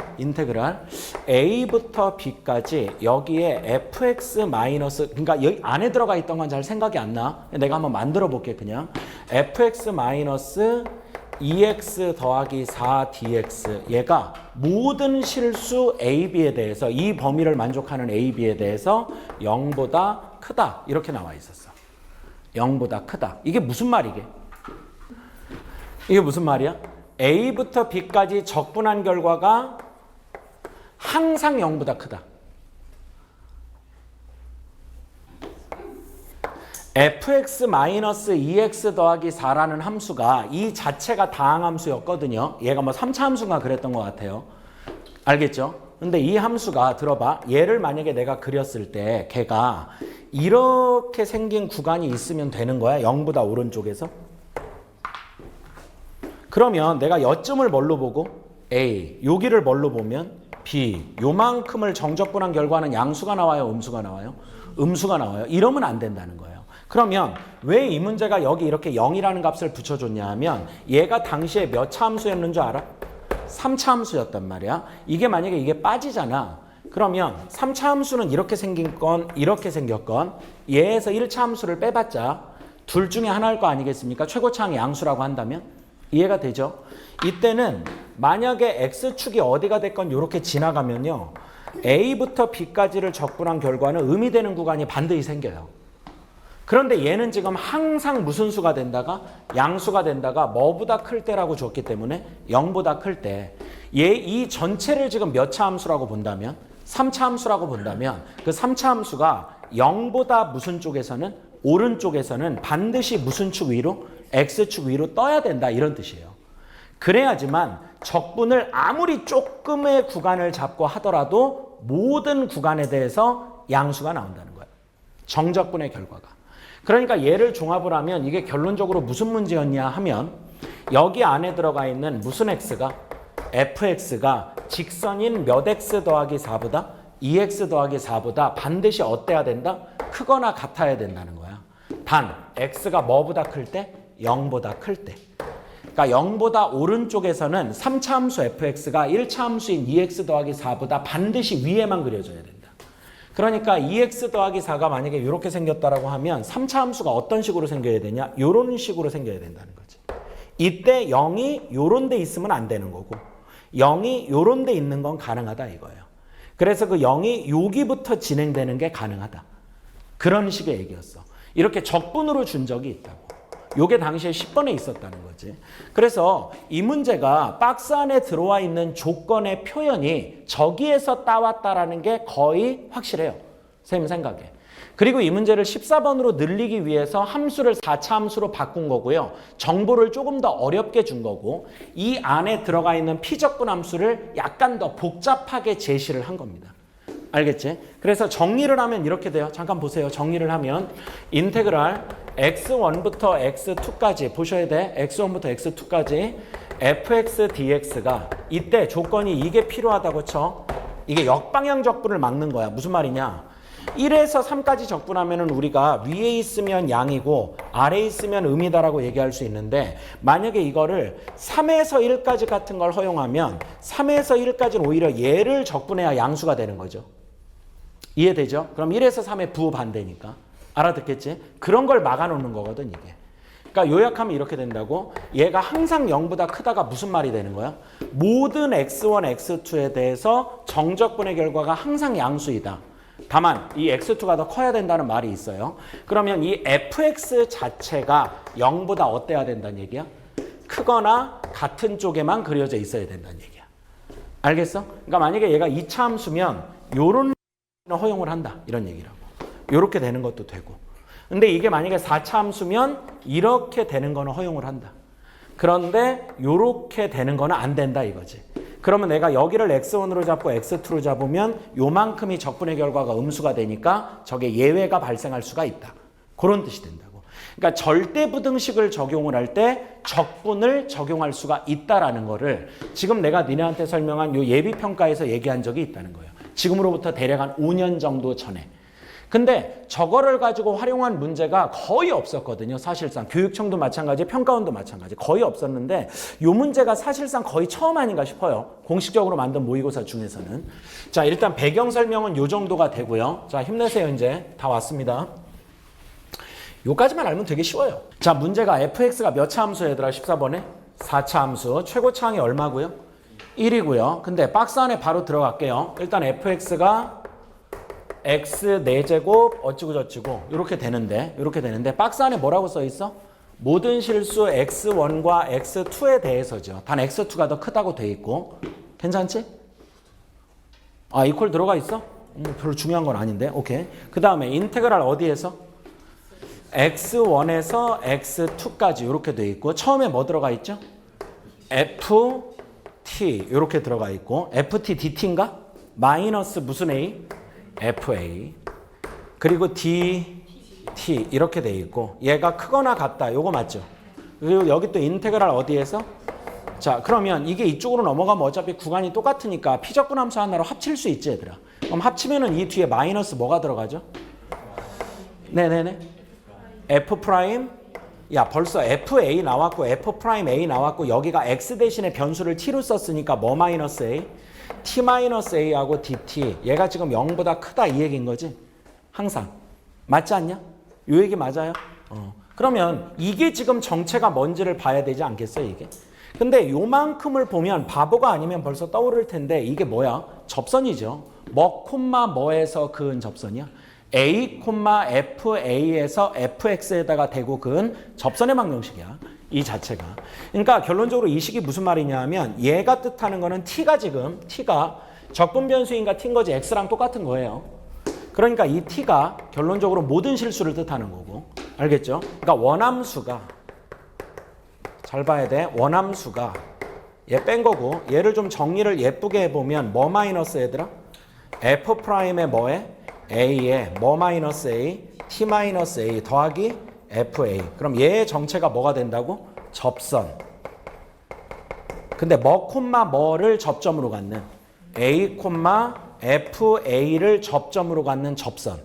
[SPEAKER 1] A부터 B까지 여기에 fx 마이너스 그러니까 여기 안에 들어가 있던 건 잘 생각이 안 나. 내가 한번 만들어 볼게 그냥. fx 마이너스 2x 더하기 4dx 얘가 모든 실수 AB에 대해서 이 범위를 만족하는 AB에 대해서 0보다 크다 이렇게 나와 있었어. 0보다 크다. 이게 무슨 말이게? 이게 무슨 말이야? A부터 B까지 적분한 결과가 항상 0보다 크다. fx-2x 더하기 4라는 함수가 이 자체가 다항함수였거든요. 얘가 뭐 3차 함수인가 그랬던 것 같아요. 알겠죠? 근데 이 함수가 들어봐. 얘를 만약에 내가 그렸을 때 걔가 이렇게 생긴 구간이 있으면 되는 거야. 0보다 오른쪽에서. 그러면 내가 여점을 뭘로 보고? A. 여기를 뭘로 보면? B. 요만큼을 정적분한 결과는 양수가 나와요? 음수가 나와요? 음수가 나와요. 이러면 안 된다는 거예요. 그러면 왜 이 문제가 여기 이렇게 0이라는 값을 붙여줬냐 하면 얘가 당시에 몇 차 함수였는 줄 알아? 3차 함수였단 말이야. 이게 만약에 이게 빠지잖아. 그러면 3차 함수는 이렇게 생긴 건 이렇게 생겼건 얘에서 1차 함수를 빼봤자 둘 중에 하나일 거 아니겠습니까? 최고차항 양수라고 한다면? 이해가 되죠? 이때는 만약에 X축이 어디가 됐건 이렇게 지나가면요. A부터 B까지를 적분한 결과는 의미되는 구간이 반드시 생겨요. 그런데 얘는 지금 항상 무슨 수가 된다가 양수가 된다가 뭐보다 클 때라고 줬기 때문에 0보다 클 때 얘 이 전체를 지금 몇 차 함수라고 본다면 3차 함수라고 본다면 그 3차 함수가 0보다 무슨 쪽에서는 오른쪽에서는 반드시 무슨 축 위로? X축 위로 떠야 된다 이런 뜻이에요. 그래야지만 적분을 아무리 조금의 구간을 잡고 하더라도 모든 구간에 대해서 양수가 나온다는 거예요. 정적분의 결과가. 그러니까 얘를 종합을 하면 이게 결론적으로 무슨 문제였냐 하면 여기 안에 들어가 있는 무슨 x가 fx가 직선인 몇 x 더하기 4보다 2x 더하기 4보다 반드시 어때야 된다? 크거나 같아야 된다는 거야. 단 x가 뭐보다 클 때? 0보다 클 때. 그러니까 0보다 오른쪽에서는 3차 함수 fx가 1차 함수인 2x 더하기 4보다 반드시 위에만 그려져야 된다. 그러니까 2x 더하기 4가 만약에 이렇게 생겼다라고 하면 3차 함수가 어떤 식으로 생겨야 되냐? 이런 식으로 생겨야 된다는 거지. 이때 0이 요런 데 있으면 안 되는 거고 0이 요런 데 있는 건 가능하다 이거예요. 그래서 그 0이 여기부터 진행되는 게 가능하다. 그런 식의 얘기였어. 이렇게 적분으로 준 적이 있다고. 요게 당시에 10번에 있었다는 거지. 그래서 이 문제가 박스 안에 들어와 있는 조건의 표현이 저기에서 따왔다라는 게 거의 확실해요. 선생님 생각에. 그리고 이 문제를 14번으로 늘리기 위해서 함수를 4차 함수로 바꾼 거고요. 정보를 조금 더 어렵게 준 거고 이 안에 들어가 있는 피적분 함수를 약간 더 복잡하게 제시를 한 겁니다. 알겠지? 그래서 정리를 하면 이렇게 돼요. 잠깐 보세요. 정리를 하면 인테그랄 x1부터 x2까지 보셔야 돼. x1부터 x2까지 fx dx가 이때 조건이 이게 필요하다고 쳐. 이게 역방향 적분을 막는 거야. 무슨 말이냐? 1에서 3까지 적분하면 우리가 위에 있으면 양이고 아래에 있으면 음이다라고 얘기할 수 있는데 만약에 이거를 3에서 1까지 같은 걸 허용하면 3에서 1까지는 오히려 얘를 적분해야 양수가 되는 거죠. 이해되죠? 그럼 1에서 3의 부반대니까. 알아듣겠지? 그런 걸 막아놓는 거거든 이게. 그러니까 요약하면 이렇게 된다고. 얘가 항상 0보다 크다가 무슨 말이 되는 거야? 모든 x1, x2에 대해서 정적분의 결과가 항상 양수이다. 다만 이 x2가 더 커야 된다는 말이 있어요. 그러면 이 fx 자체가 0보다 어때야 된다는 얘기야? 크거나 같은 쪽에만 그려져 있어야 된다는 얘기야. 알겠어? 그러니까 만약에 얘가 2차 함수면 요런 허용을 한다 이런 얘기라고. 요렇게 되는 것도 되고. 근데 이게 만약에 4차 함수면 이렇게 되는 거는 허용을 한다. 그런데 요렇게 되는 거는 안 된다 이거지. 그러면 내가 여기를 x1으로 잡고 x2로 잡으면 요만큼이 적분의 결과가 음수가 되니까 저게 예외가 발생할 수가 있다. 그런 뜻이 된다고. 그러니까 절대부등식을 적용을 할 때 적분을 적용할 수가 있다라는 거를 지금 내가 니네한테 설명한 요 예비평가에서 얘기한 적이 있다는 거예요. 지금으로부터 대략 한 5년 정도 전에. 근데 저거를 가지고 활용한 문제가 거의 없었거든요. 사실상 교육청도 마찬가지, 평가원도 마찬가지 거의 없었는데 이 문제가 사실상 거의 처음 아닌가 싶어요. 공식적으로 만든 모의고사 중에서는. 자, 일단 배경 설명은 이 정도가 되고요. 자, 힘내세요. 이제 다 왔습니다. 요까지만 알면 되게 쉬워요. 자, 문제가 fx가 몇 차 함수 얘들아? 14번에 4차 함수. 최고차항이 얼마고요? 1이고요. 근데 박스 안에 바로 들어갈게요. 일단 fx가 x 4제곱 어찌고 저찌고 이렇게 되는데 박스 안에 뭐라고 써 있어? 모든 실수 x1과 x2에 대해서죠. 단 x2가 더 크다고 돼 있고. 괜찮지? 아, 이퀄 들어가 있어? 별로 중요한 건 아닌데. 오케이. 그 다음에 인테그랄 어디에서? x1에서 x2까지 이렇게 돼 있고 처음에 뭐 들어가 있죠? ft 이렇게 들어가 있고 ft dt인가? 마이너스 무슨 a? fa 그리고 dt 이렇게 돼 있고 얘가 크거나 같다. 요거 맞죠? 그리고 여기 또 인테그랄 어디에서? 자, 그러면 이게 이쪽으로 넘어가면 어차피 구간이 똑같으니까 피적분 함수 하나로 합칠 수 있지 얘들아. 그럼 합치면은 이 뒤에 마이너스 뭐가 들어가죠? 네네네. f 프라임 야 벌써 fa 나왔고 f 프라임 a 나왔고 여기가 x 대신에 변수를 t로 썼으니까 뭐 마이너스 a? t-a하고 dt 얘가 지금 0보다 크다 이 얘기인 거지. 항상. 맞지 않냐? 요 얘기 맞아요? 그러면 이게 지금 정체가 뭔지를 봐야 되지 않겠어요 이게? 근데 요만큼을 보면 바보가 아니면 벌써 떠오를 텐데 이게 뭐야? 접선이죠. 뭐 콤마 뭐에서 그은 접선이야? A, FA에서 FX에다가 대고 그은 접선의 방정식이야. 이 자체가. 그러니까 결론적으로 이 식이 무슨 말이냐 하면 얘가 뜻하는 거는 T가 지금 T가 적분 변수인가 T인 거지 X랑 똑같은 거예요. 그러니까 이 T가 결론적으로 모든 실수를 뜻하는 거고. 알겠죠? 그러니까 원함수가 잘 봐야 돼. 원함수가 얘 뺀 거고 얘를 좀 정리를 예쁘게 해보면 뭐 마이너스 얘들아? F'의 뭐에? A에 뭐 마이너스 A? T 마이너스 A 더하기 FA. 그럼 얘의 정체가 뭐가 된다고? 접선. 근데 뭐 콤마 뭐를 접점으로 갖는 A 콤마 FA를 접점으로 갖는 접선.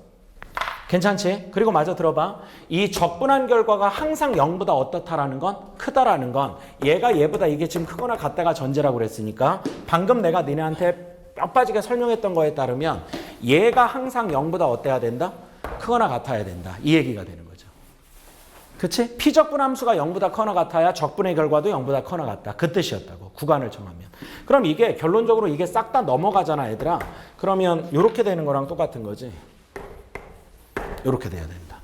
[SPEAKER 1] 괜찮지? 그리고 마저 들어봐. 이 적분한 결과가 항상 0보다 어떻다라는 건? 크다라는 건 얘가 얘보다 이게 지금 크거나 같다가 전제라고 그랬으니까 방금 내가 니네한테 뼈 빠지게 설명했던 거에 따르면 얘가 항상 0보다 어때야 된다? 크거나 같아야 된다. 이 얘기가 되는 거죠. 그치? 피적분 함수가 0보다 커나 같아야 적분의 결과도 0보다 커나 같다. 그 뜻이었다고. 구간을 정하면. 그럼 이게 결론적으로 이게 싹 다 넘어가잖아 얘들아. 그러면 이렇게 되는 거랑 똑같은 거지. 이렇게 돼야 된다.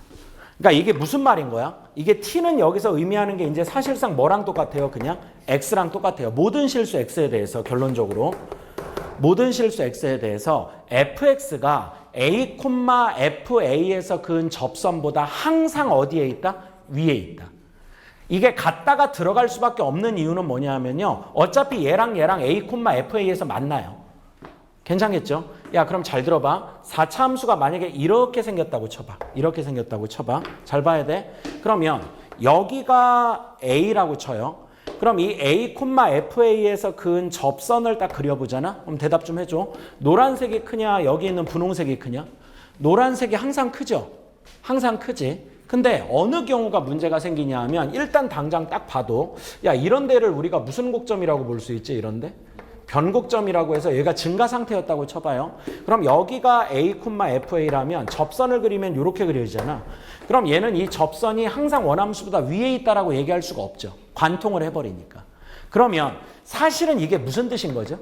[SPEAKER 1] 그러니까 이게 무슨 말인 거야? 이게 T는 여기서 의미하는 게 이제 사실상 뭐랑 똑같아요? 그냥 X랑 똑같아요. 모든 실수 X에 대해서 결론적으로 모든 실수 X에 대해서 fx가 A, FA에서 그은 접선보다 항상 어디에 있다? 위에 있다. 이게 같다가 들어갈 수밖에 없는 이유는 뭐냐 하면요. 어차피 얘랑 A, FA에서 만나요. 괜찮겠죠? 야 그럼 잘 들어봐. 4차 함수가 만약에 이렇게 생겼다고 쳐봐. 이렇게 생겼다고 쳐봐. 잘 봐야 돼. 그러면 여기가 A라고 쳐요. 그럼 이 A, FA에서 그은 접선을 딱 그려보잖아. 그럼 대답 좀 해줘. 노란색이 크냐 여기 있는 분홍색이 크냐? 노란색이 항상 크죠? 항상 크지. 근데 어느 경우가 문제가 생기냐 하면 일단 당장 딱 봐도 야 이런 데를 우리가 무슨 곡점이라고 볼 수 있지 이런데? 변곡점이라고 해서 얘가 증가 상태였다고 쳐봐요. 그럼 여기가 A, FA라면 접선을 그리면 이렇게 그려지잖아. 그럼 얘는 이 접선이 항상 원함수보다 위에 있다라고 얘기할 수가 없죠. 관통을 해버리니까. 그러면 사실은 이게 무슨 뜻인 거죠?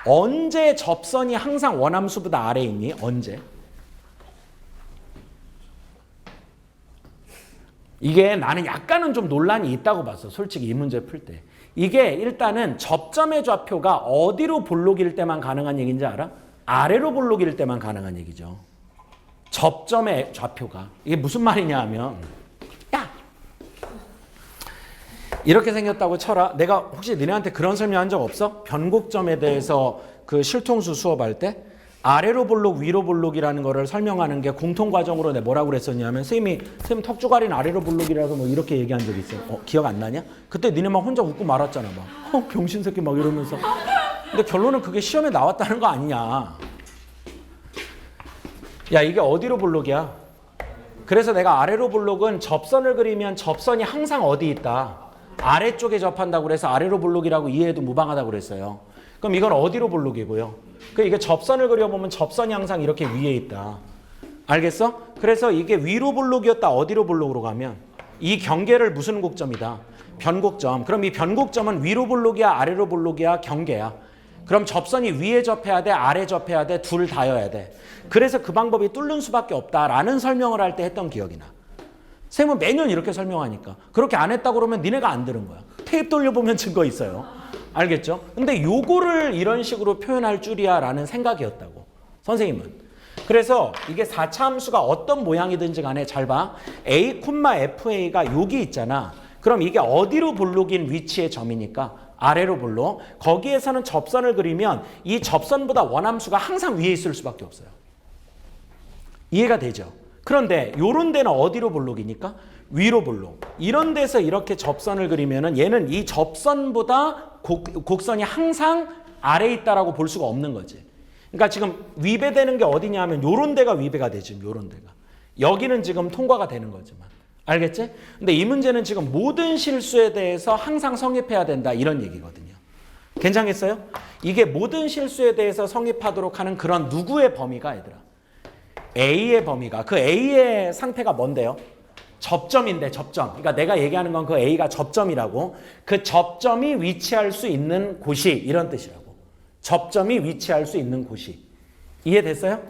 [SPEAKER 1] 언제 접선이 항상 원함수보다 아래에 있니? 언제? 이게 나는 약간은 좀 논란이 있다고 봤어. 솔직히 이 문제 풀 때. 이게 일단은 접점의 좌표가 어디로 볼록일 때만 가능한 얘기인지 알아? 아래로 볼록일 때만 가능한 얘기죠. 접점의 좌표가. 이게 무슨 말이냐 하면 야! 이렇게 생겼다고 쳐라. 내가 혹시 너네한테 그런 설명한 적 없어? 변곡점에 대해서 그 실통수 수업할 때 아래로 볼록 위로 볼록이라는 거를 설명하는 게 공통과정으로 내가 뭐라고 그랬었냐면 선생님 턱주가리는 아래로 볼록이라서 뭐 이렇게 얘기한 적 있어요. 기억 안 나냐? 그때 니네 막 혼자 웃고 말았잖아. 막 병신 새끼 막 이러면서. 근데 결론은 그게 시험에 나왔다는 거 아니냐. 야 이게 어디로 볼록이야? 그래서 내가 아래로 볼록은 접선을 그리면 접선이 항상 어디 있다. 아래쪽에 접한다고 그래서 아래로 볼록이라고 이해해도 무방하다고 그랬어요. 그럼 이건 어디로 볼록이고요? 이게 접선을 그려보면 접선이 항상 이렇게 위에 있다. 알겠어? 그래서 이게 위로 볼록이었다 어디로 볼록으로 가면 이 경계를 무슨 곡점이다? 변곡점. 그럼 이 변곡점은 위로 볼록이야 아래로 볼록이야 경계야. 그럼 접선이 위에 접해야 돼 아래 접해야 돼 둘 다여야 돼. 그래서 그 방법이 뚫는 수밖에 없다라는 설명을 할 때 했던 기억이 나. 선생님은 매년 이렇게 설명하니까. 그렇게 안 했다고 그러면 니네가 안 들은 거야. 테이프 돌려보면 증거 있어요. 알겠죠? 근데 요거를 이런 식으로 표현할 줄이야 라는 생각이었다고. 선생님은. 그래서 이게 4차 함수가 어떤 모양이든지 간에 잘 봐. A, FA가 여기 있잖아. 그럼 이게 어디로 볼록인 위치의 점이니까 아래로 볼록. 거기에서는 접선을 그리면 이 접선보다 원함수가 항상 위에 있을 수밖에 없어요. 이해가 되죠? 그런데 요런 데는 어디로 볼록이니까? 위로 볼록. 이런 데서 이렇게 접선을 그리면은 얘는 이 접선보다 곡선이 항상 아래에 있다라고 볼 수가 없는 거지. 그러니까 지금 위배되는 게 어디냐 하면 요런 데가 위배가 되지. 요런 데가. 여기는 지금 통과가 되는 거지만. 알겠지? 근데 이 문제는 지금 모든 실수에 대해서 항상 성립해야 된다. 이런 얘기거든요. 괜찮겠어요? 이게 모든 실수에 대해서 성립하도록 하는 그런 누구의 범위가 얘들아? A의 범위가. 그 A의 상태가 뭔데요? 접점인데 접점. 그러니까 내가 얘기하는 건 그 A가 접점이라고. 그 접점이 위치할 수 있는 곳이 이런 뜻이라고. 접점이 위치할 수 있는 곳이. 이해됐어요?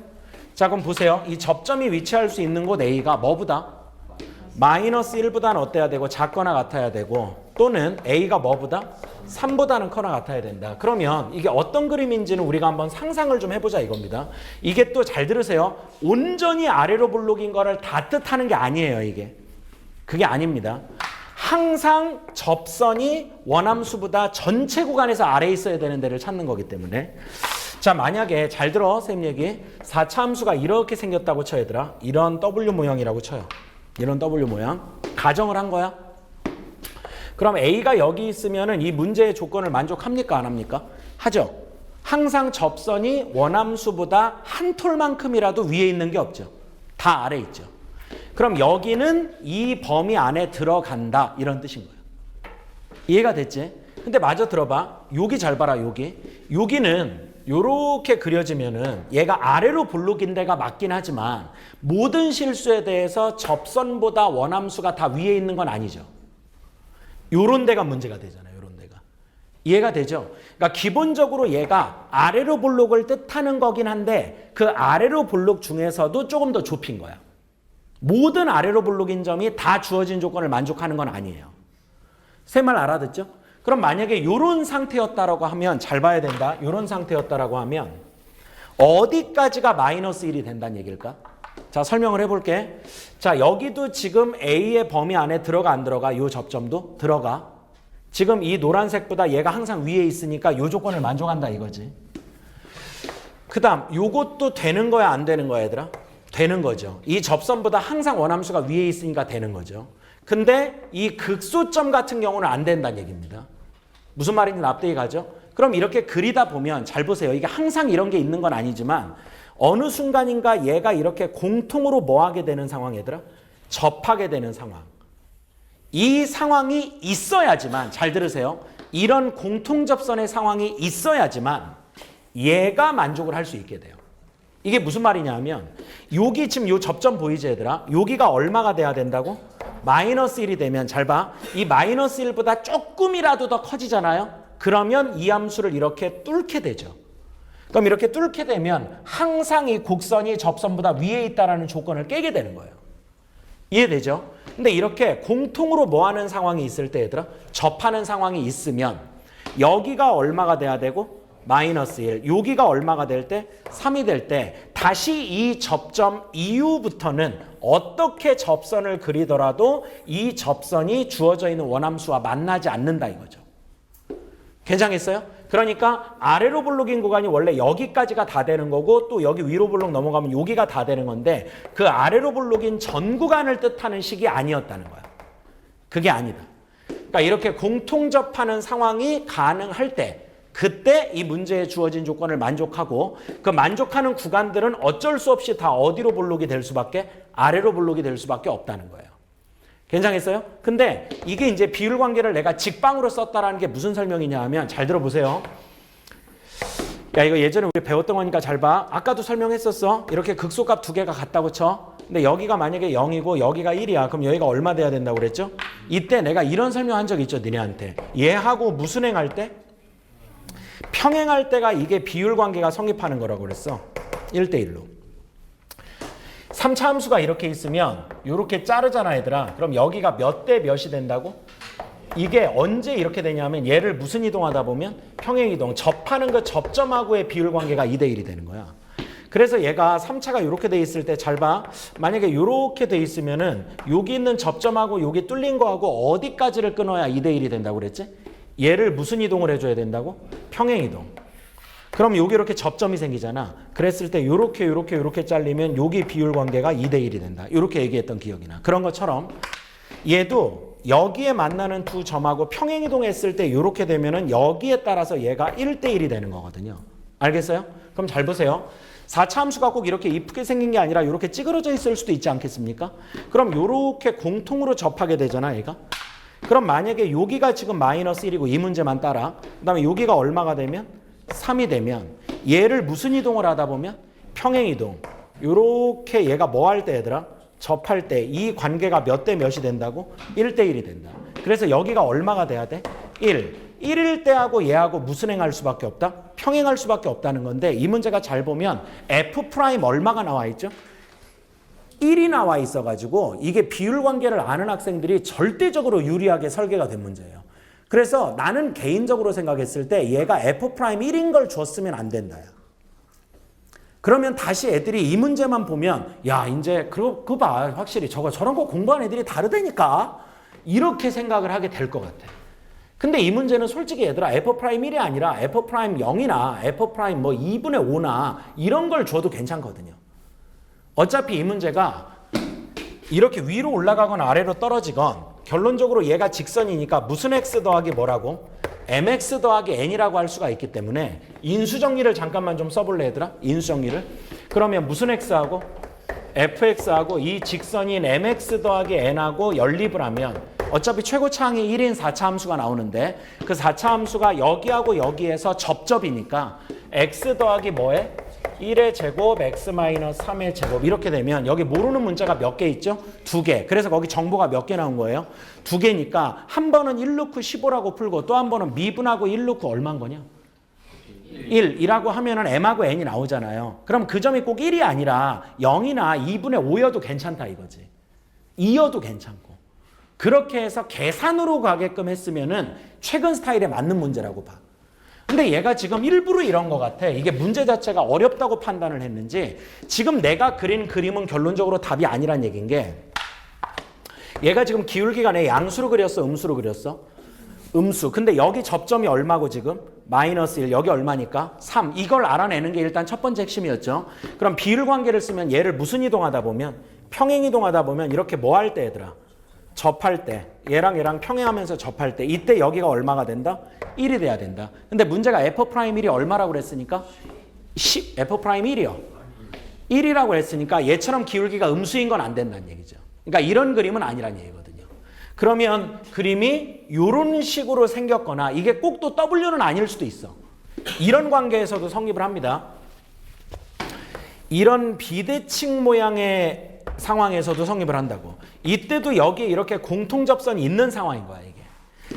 [SPEAKER 1] 자, 그럼 보세요. 이 접점이 위치할 수 있는 곳 A가 뭐보다? 마이너스 1보다는 어때야 되고 작거나 같아야 되고 또는 A가 뭐보다? 3보다는 커나 같아야 된다. 그러면 이게 어떤 그림인지는 우리가 한번 상상을 좀 해보자 이겁니다. 이게 또 잘 들으세요. 온전히 아래로 볼록인 거를 다 뜻하는 게 아니에요. 이게. 그게 아닙니다. 항상 접선이 원함수보다 전체 구간에서 아래에 있어야 되는 데를 찾는 거기 때문에 자, 만약에 잘 들어 쌤 얘기 4차 함수가 이렇게 생겼다고 쳐 얘들아. 이런 W 모양이라고 쳐요. 이런 W 모양. 가정을 한 거야. 그럼 A가 여기 있으면은 이 문제의 조건을 만족합니까? 안 합니까? 하죠. 항상 접선이 원함수보다 한 톨만큼이라도 위에 있는 게 없죠. 다 아래 있죠. 그럼 여기는 이 범위 안에 들어간다. 이런 뜻인 거예요. 이해가 됐지? 근데 마저 들어봐. 여기 잘 봐라. 여기는 요렇게 그려지면은 얘가 아래로 볼록인 데가 맞긴 하지만 모든 실수에 대해서 접선보다 원함수가 다 위에 있는 건 아니죠. 요런 데가 문제가 되잖아요. 요런 데가. 이해가 되죠? 그러니까 기본적으로 얘가 아래로 볼록을 뜻하는 거긴 한데 그 아래로 볼록 중에서도 조금 더 좁힌 거야. 모든 아래로 볼록인 점이 다 주어진 조건을 만족하는 건 아니에요. 세 말 알아듣죠? 그럼 만약에 요런 상태였다라고 하면 잘 봐야 된다. 요런 상태였다라고 하면 어디까지가 마이너스 1이 된다는 얘기일까? 자, 설명을 해볼게. 자, 여기도 지금 A의 범위 안에 들어가 안 들어가? 요 접점도 들어가. 지금 이 노란색보다 얘가 항상 위에 있으니까 요 조건을 만족한다 이거지. 그 다음 요것도 되는 거야 안 되는 거야 얘들아? 되는 거죠. 이 접선보다 항상 원함수가 위에 있으니까 되는 거죠. 근데 이 극소점 같은 경우는 안 된다는 얘기입니다. 무슨 말인지 납득이 가죠? 그럼 이렇게 그리다 보면 잘 보세요. 이게 항상 이런 게 있는 건 아니지만 어느 순간인가 얘가 이렇게 공통으로 뭐 하게 되는 상황 얘들아? 접하게 되는 상황. 이 상황이 있어야지만 잘 들으세요. 이런 공통접선의 상황이 있어야지만 얘가 만족을 할 수 있게 돼요. 이게 무슨 말이냐 하면 여기 지금 요 접점 보이지 얘들아? 여기가 얼마가 돼야 된다고? 마이너스 1이 되면 잘 봐. 이 마이너스 1보다 조금이라도 더 커지잖아요. 그러면 이 함수를 이렇게 뚫게 되죠. 그럼 이렇게 뚫게 되면 항상 이 곡선이 접선보다 위에 있다라는 조건을 깨게 되는 거예요. 이해되죠? 근데 이렇게 공통으로 뭐 하는 상황이 있을 때 얘들아? 접하는 상황이 있으면 여기가 얼마가 돼야 되고? 마이너스 1. 여기가 얼마가 될 때? 3이 될 때 다시 이 접점 이후부터는 어떻게 접선을 그리더라도 이 접선이 주어져 있는 원함수와 만나지 않는다 이거죠. 괜찮겠어요? 그러니까 아래로 볼록인 구간이 원래 여기까지가 다 되는 거고 또 여기 위로 볼록 넘어가면 여기가 다 되는 건데 그 아래로 볼록인 전 구간을 뜻하는 식이 아니었다는 거야. 그게 아니다. 그러니까 이렇게 공통접하는 상황이 가능할 때 그때 이 문제에 주어진 조건을 만족하고 그 만족하는 구간들은 어쩔 수 없이 다 어디로 볼록이 될 수밖에? 아래로 볼록이 될 수밖에 없다는 거예요. 괜찮겠어요? 근데 이게 이제 비율 관계를 내가 직방으로 썼다라는 게 무슨 설명이냐 하면 잘 들어보세요. 야, 이거 예전에 우리 배웠던 거니까 잘 봐. 아까도 설명했었어. 이렇게 극소값 두 개가 같다고 쳐. 근데 여기가 만약에 0이고 여기가 1이야. 그럼 여기가 얼마 돼야 된다고 그랬죠? 이때 내가 이런 설명한 적 있죠, 니네한테. 얘하고 무슨 행할 때? 평행할 때가 이게 비율 관계가 성립하는 거라고 그랬어. 1대1로. 3차 함수가 이렇게 있으면 이렇게 자르잖아 얘들아. 그럼 여기가 몇 대 몇이 된다고? 이게 언제 이렇게 되냐면 얘를 무슨 이동하다 보면 평행이동. 접하는 그 접점하고의 비율 관계가 2대1이 되는 거야. 그래서 얘가 3차가 이렇게 돼 있을 때 잘 봐. 만약에 이렇게 돼 있으면은 여기 있는 접점하고 여기 뚫린 거하고 어디까지를 끊어야 2대1이 된다고 그랬지? 얘를 무슨 이동을 해줘야 된다고? 평행이동. 그럼 여기 이렇게 접점이 생기잖아. 그랬을 때 이렇게 잘리면 여기 비율 관계가 2대1이 된다. 이렇게 얘기했던 기억이 나. 그런 것처럼 얘도 여기에 만나는 두 점하고 평행이동했을 때 이렇게 되면은 여기에 따라서 얘가 1대1이 되는 거거든요. 알겠어요? 그럼 잘 보세요. 4차 함수가 꼭 이렇게 이쁘게 생긴 게 아니라 이렇게 찌그러져 있을 수도 있지 않겠습니까? 그럼 이렇게 공통으로 접하게 되잖아, 얘가. 그럼 만약에 여기가 지금 마이너스 1이고 이 문제만 따라. 그 다음에 여기가 얼마가 되면? 3이 되면 얘를 무슨 이동을 하다 보면? 평행이동. 요렇게 얘가 뭐 할 때 얘들아? 접할 때 이 관계가 몇 대 몇이 된다고? 1대1이 된다. 그래서 여기가 얼마가 돼야 돼? 1. 1일 때하고 얘하고 무슨 행할 수밖에 없다? 평행할 수밖에 없다는 건데 이 문제가 잘 보면 F' 얼마가 나와 있죠? 1이 나와 있어가지고 이게 비율 관계를 아는 학생들이 절대적으로 유리하게 설계가 된 문제예요. 그래서 나는 개인적으로 생각했을 때 얘가 F'1인 걸 줬으면 안 된다. 그러면 다시 애들이 이 문제만 보면 야 이제 그거 봐 확실히 저런 거 공부한 애들이 다르다니까 이렇게 생각을 하게 될 것 같아. 근데 이 문제는 솔직히 얘들아 F'1이 아니라 F'0이나 F' 뭐 2분의 5나 이런 걸 줘도 괜찮거든요. 어차피 이 문제가 이렇게 위로 올라가거나 아래로 떨어지건 결론적으로 얘가 직선이니까 무슨 x 더하기 뭐라고? mx 더하기 n이라고 할 수가 있기 때문에 인수정리를 잠깐만 좀 써볼래 얘들아? 인수정리를. 그러면 무슨 x하고? fx하고 이 직선인 mx 더하기 n하고 연립을 하면 어차피 최고차항이 1인 4차 함수가 나오는데 그 4차 함수가 여기하고 여기에서 접접이니까 x 더하기 뭐에? 1의 제곱 x 마이너스 3의 제곱 이렇게 되면 여기 모르는 문자가 몇 개 있죠? 2개. 그래서 거기 정보가 몇 개 나온 거예요? 2개니까 한 번은 1 넣고 15라고 풀고 또 한 번은 미분하고 1 넣고 얼마인 거냐? 1이라고 하면은 m하고 n이 나오잖아요. 그럼 그 점이 꼭 1이 아니라 0이나 2분의 5여도 괜찮다 이거지. 2여도 괜찮고. 그렇게 해서 계산으로 가게끔 했으면은 최근 스타일에 맞는 문제라고 봐. 근데 얘가 지금 일부러 이런 것 같아. 이게 문제 자체가 어렵다고 판단을 했는지 지금 내가 그린 그림은 결론적으로 답이 아니란 얘기인 게 얘가 지금 기울기가 내 양수로 그렸어? 음수로 그렸어? 음수. 근데 여기 접점이 얼마고 지금? 마이너스 1. 여기 얼마니까? 3. 이걸 알아내는 게 일단 첫 번째 핵심이었죠. 그럼 비율 관계를 쓰면 얘를 무슨 이동하다 보면 평행 이동하다 보면 이렇게 뭐 할 때 얘들아? 접할 때 얘랑 평행하면서 접할 때 이때 여기가 얼마가 된다? 1이 돼야 된다. 근데 문제가 F'1이 얼마라고 그랬으니까 F'1이요. 1이라고 했으니까 얘처럼 기울기가 음수인 건 안 된다는 얘기죠. 그러니까 이런 그림은 아니란 얘기거든요. 그러면 그림이 이런 식으로 생겼거나 이게 꼭 또 W는 아닐 수도 있어. 이런 관계에서도 성립을 합니다. 이런 비대칭 모양의 상황에서도 성립을 한다고. 이때도 여기에 이렇게 공통접선이 있는 상황인 거야 이게.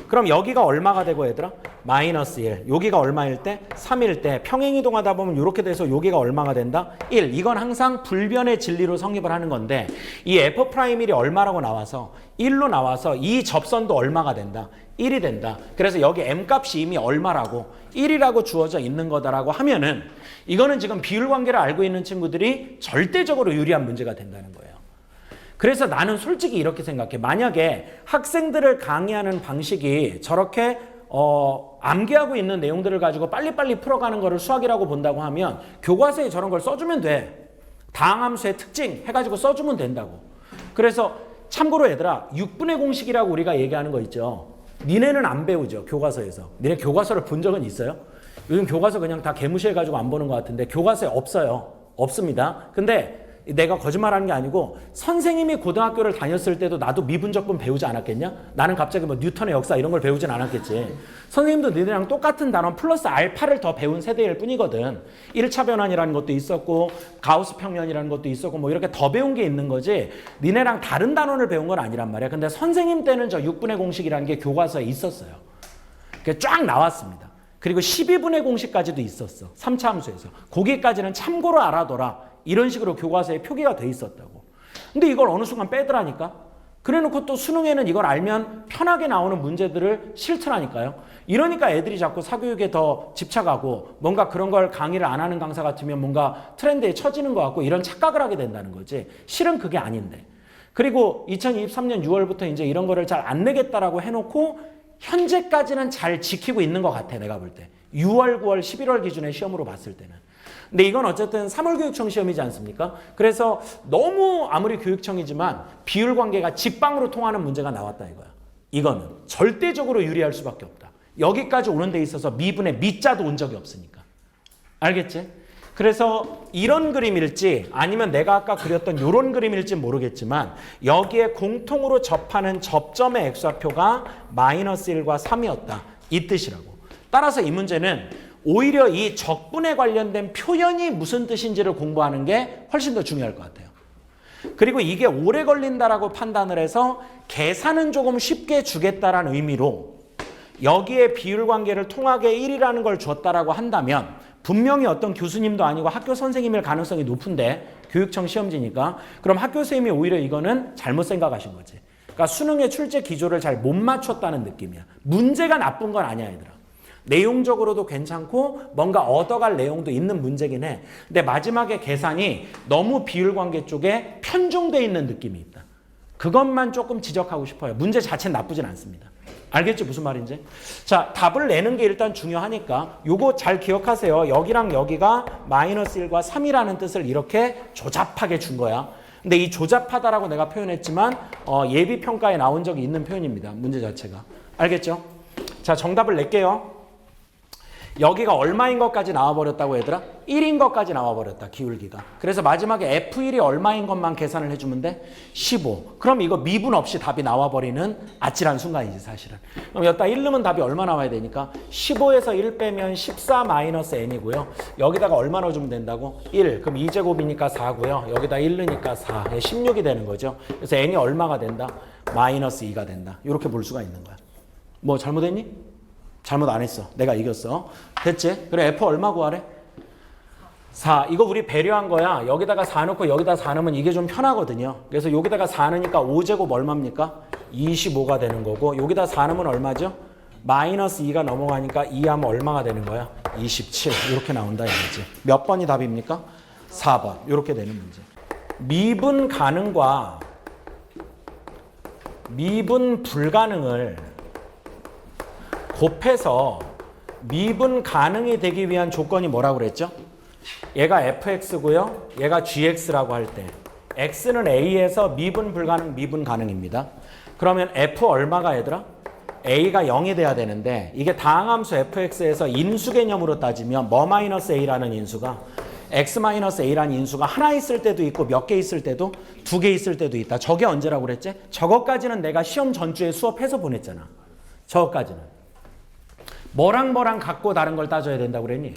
[SPEAKER 1] 그럼 여기가 얼마가 되고 얘들아? 마이너스 1. 여기가 얼마일 때? 3일 때. 평행 이동하다 보면 이렇게 돼서 여기가 얼마가 된다? 1. 이건 항상 불변의 진리로 성립을 하는 건데 이 F'1이 얼마라고 나와서 1로 나와서 이 접선도 얼마가 된다? 1이 된다. 그래서 여기 m값이 이미 얼마라고? 1이라고 주어져 있는 거다라고 하면은 이거는 지금 비율 관계를 알고 있는 친구들이 절대적으로 유리한 문제가 된다는 거예요. 그래서 나는 솔직히 이렇게 생각해. 만약에 학생들을 강의하는 방식이 저렇게 암기하고 있는 내용들을 가지고 빨리빨리 풀어가는 거를 수학이라고 본다고 하면 교과서에 저런 걸 써주면 돼. 다항함수의 특징 해가지고 써주면 된다고. 그래서 참고로 얘들아 6분의 공식이라고 우리가 얘기하는 거 있죠. 니네는 안 배우죠. 교과서에서. 니네 교과서를 본 적은 있어요? 요즘 교과서 그냥 다 개무시해가지고 안 보는 것 같은데 교과서에 없어요. 없습니다. 근데 내가 거짓말하는 게 아니고 선생님이 고등학교를 다녔을 때도 나도 미분적분 배우지 않았겠냐? 나는 갑자기 뭐 뉴턴의 역사 이런 걸 배우진 않았겠지. 선생님도 너희랑 똑같은 단원 플러스 알파를 더 배운 세대일 뿐이거든. 1차 변환이라는 것도 있었고 가우스 평면이라는 것도 있었고 뭐 이렇게 더 배운 게 있는 거지 니네랑 다른 단원을 배운 건 아니란 말이야. 근데 선생님 때는 저 6분의 공식이라는 게 교과서에 있었어요. 그게 쫙 나왔습니다. 그리고 12분의 공식까지도 있었어. 3차 함수에서. 거기까지는 참고로 알아둬라. 이런 식으로 교과서에 표기가 돼 있었다고. 근데 이걸 어느 순간 빼더라니까. 그래놓고 또 수능에는 이걸 알면 편하게 나오는 문제들을 싫더라니까요. 이러니까 애들이 자꾸 사교육에 더 집착하고 뭔가 그런 걸 강의를 안 하는 강사 같으면 뭔가 트렌드에 처지는 것 같고 이런 착각을 하게 된다는 거지. 실은 그게 아닌데. 그리고 2023년 6월부터 이제 이런 거를 잘 안 내겠다라고 해놓고 현재까지는 잘 지키고 있는 것 같아 내가 볼 때. 6월, 9월, 11월 기준의 시험으로 봤을 때는. 근데 이건 어쨌든 3월 교육청 시험이지 않습니까? 그래서 너무 아무리 교육청이지만 비율 관계가 직방으로 통하는 문제가 나왔다 이거야. 이거는 절대적으로 유리할 수밖에 없다. 여기까지 오는 데 있어서 미분의 미자도 온 적이 없으니까. 알겠지? 그래서 이런 그림일지 아니면 내가 아까 그렸던 이런 그림일지 모르겠지만 여기에 공통으로 접하는 접점의 x좌표가 마이너스 1과 3이었다. 이 뜻이라고. 따라서 이 문제는 오히려 이 적분에 관련된 표현이 무슨 뜻인지를 공부하는 게 훨씬 더 중요할 것 같아요. 그리고 이게 오래 걸린다라고 판단을 해서 계산은 조금 쉽게 주겠다라는 의미로 여기에 비율 관계를 통하게 1이라는 걸 줬다라고 한다면 분명히 어떤 교수님도 아니고 학교 선생님일 가능성이 높은데 교육청 시험지니까 그럼 학교 선생님이 오히려 이거는 잘못 생각하신 거지. 그러니까 수능의 출제 기조를 잘 못 맞췄다는 느낌이야. 문제가 나쁜 건 아니야 얘들아. 내용적으로도 괜찮고 뭔가 얻어갈 내용도 있는 문제긴 해. 근데 마지막에 계산이 너무 비율 관계 쪽에 편중돼 있는 느낌이 있다. 그것만 조금 지적하고 싶어요. 문제 자체는 나쁘진 않습니다. 알겠죠? 무슨 말인지? 자, 답을 내는 게 일단 중요하니까 요거 잘 기억하세요. 여기랑 여기가 마이너스 1과 3이라는 뜻을 이렇게 조잡하게 준 거야. 근데 이 조잡하다라고 내가 표현했지만 예비평가에 나온 적이 있는 표현입니다. 문제 자체가. 알겠죠? 자, 정답을 낼게요. 여기가 얼마인 것까지 나와버렸다고 얘들아? 1인 것까지 나와버렸다. 기울기가. 그래서 마지막에 F1이 얼마인 것만 계산을 해주면 돼? 15. 그럼 이거 미분 없이 답이 나와버리는 아찔한 순간이지 사실은. 그럼 여기다 1 넣으면 답이 얼마 나와야 되니까 15에서 1 빼면 14 마이너스 n이고요. 여기다가 얼마 넣어주면 된다고? 1. 그럼 2제곱이니까 4고요. 여기다 1 넣으니까 4. 16이 되는 거죠. 그래서 n이 얼마가 된다? 마이너스 2가 된다. 이렇게 볼 수가 있는 거야. 뭐 잘못했니? 잘못 안 했어. 내가 이겼어. 됐지? 그래 F 얼마 구하래? 4. 이거 우리 배려한 거야. 여기다가 4 넣고 여기다 4 넣으면 이게 좀 편하거든요. 그래서 여기다가 4 넣으니까 5제곱 얼마입니까? 25가 되는 거고 여기다 4 넣으면 얼마죠? 마이너스 2가 넘어가니까 2 하면 얼마가 되는 거야? 27. 이렇게 나온다 이거지. 몇 번이 답입니까? 4번. 이렇게 되는 문제. 미분 가능과 미분 불가능을 곱해서 미분 가능이 되기 위한 조건이 뭐라고 그랬죠? 얘가 fx고요. 얘가 gx라고 할 때 x는 a에서 미분 불가능, 미분 가능입니다. 그러면 f 얼마가 얘들아? a가 0이 돼야 되는데 이게 다항함수 fx에서 인수 개념으로 따지면 뭐 마이너스 a라는 인수가 x 마이너스 a라는 인수가 하나 있을 때도 있고 몇 개 있을 때도 2개 있을 때도 있다. 저게 언제라고 그랬지? 저것까지는 내가 시험 전주에 수업해서 보냈잖아. 저것까지는. 뭐랑 갖고 다른 걸 따져야 된다고 그랬니?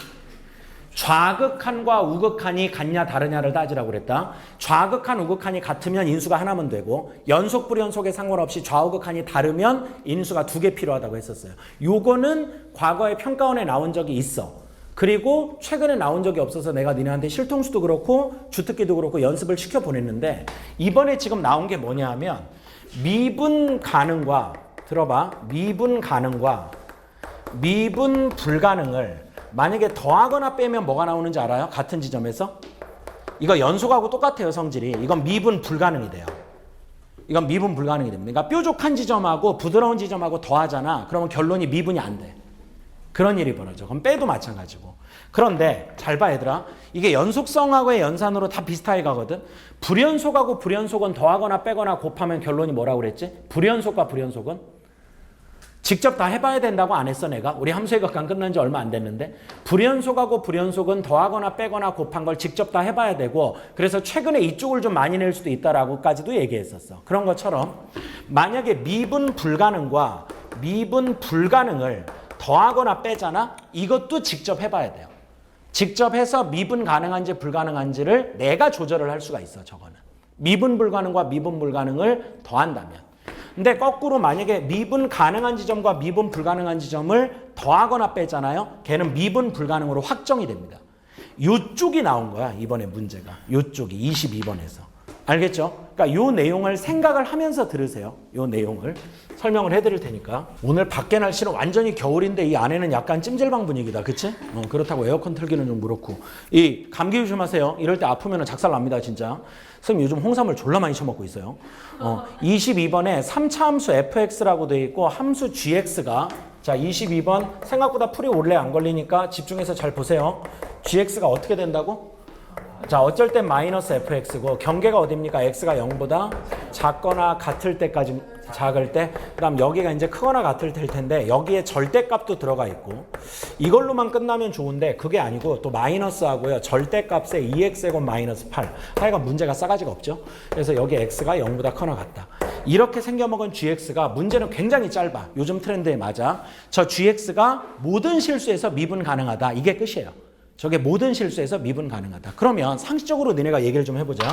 [SPEAKER 1] 좌극한과 우극한이 같냐 다르냐를 따지라고 그랬다. 좌극한, 우극한이 같으면 인수가 하나면 되고 연속, 불연속에 상관없이 좌우극한이 다르면 인수가 2개 필요하다고 했었어요. 요거는 과거에 평가원에 나온 적이 있어. 그리고 최근에 나온 적이 없어서 내가 니네한테 실통수도 그렇고 주특기도 그렇고 연습을 시켜 보냈는데 이번에 지금 나온 게 뭐냐 하면 미분 가능과 들어봐. 미분 가능과 미분 불가능을 만약에 더하거나 빼면 뭐가 나오는지 알아요? 같은 지점에서? 이거 연속하고 똑같아요, 성질이. 이건 미분 불가능이 돼요. 이건 미분 불가능이 됩니다. 그러니까 뾰족한 지점하고 부드러운 지점하고 더하잖아. 그러면 결론이 미분이 안 돼. 그런 일이 벌어져. 그럼 빼도 마찬가지고. 그런데 잘 봐 얘들아. 이게 연속성하고의 연산으로 다 비슷하게 가거든. 불연속하고 불연속은 더하거나 빼거나 곱하면 결론이 뭐라고 그랬지? 불연속과 불연속은? 직접 다 해봐야 된다고 안 했어 내가? 우리 함수의 극한 끝난 지 얼마 안 됐는데 불연속하고 불연속은 더하거나 빼거나 곱한 걸 직접 다 해봐야 되고 그래서 최근에 이쪽을 좀 많이 낼 수도 있다라고까지도 얘기했었어. 그런 것처럼 만약에 미분 불가능과 미분 불가능을 더하거나 빼잖아? 이것도 직접 해봐야 돼요. 직접 해서 미분 가능한지 불가능한지를 내가 조절을 할 수가 있어. 저거는 미분 불가능과 미분 불가능을 더한다면. 근데 거꾸로 만약에 미분 가능한 지점과 미분 불가능한 지점을 더하거나 빼잖아요. 걔는 미분 불가능으로 확정이 됩니다. 요쪽이 나온 거야. 이번에 문제가. 요쪽이 22번에서. 알겠죠? 그러니까 요 내용을 생각을 하면서 들으세요. 요 내용을 설명을 해드릴 테니까. 오늘 밖에 날씨는 완전히 겨울인데 이 안에는 약간 찜질방 분위기다. 그치? 그렇다고 에어컨 틀기는 좀 그렇고. 이 감기 조심하세요. 이럴 때 아프면 작살 납니다. 진짜. 선생님 요즘 홍삼을 졸라 많이 처먹고 있어요. 22번에 3차 함수 fx라고 되어 있고 함수 gx가 자 22번 생각보다 풀이 오래 안 걸리니까 집중해서 잘 보세요. gx가 어떻게 된다고? 자 어쩔 땐 마이너스 fx고 경계가 어딥니까? x가 0보다 작거나 같을 때까지 작을 때 그다음 여기가 이제 크거나 같을 텐데 여기에 절대값도 들어가 있고 이걸로만 끝나면 좋은데 그게 아니고 또 마이너스하고요 절대값에 2x제곱 마이너스 8 하여간 문제가 싸가지가 없죠. 그래서 여기 x가 0보다 크거나 같다. 이렇게 생겨먹은 gx가 문제는 굉장히 짧아. 요즘 트렌드에 맞아. 저 gx가 모든 실수에서 미분 가능하다. 이게 끝이에요. 저게 모든 실수에서 미분 가능하다. 그러면 상식적으로 너네가 얘기를 좀 해보자.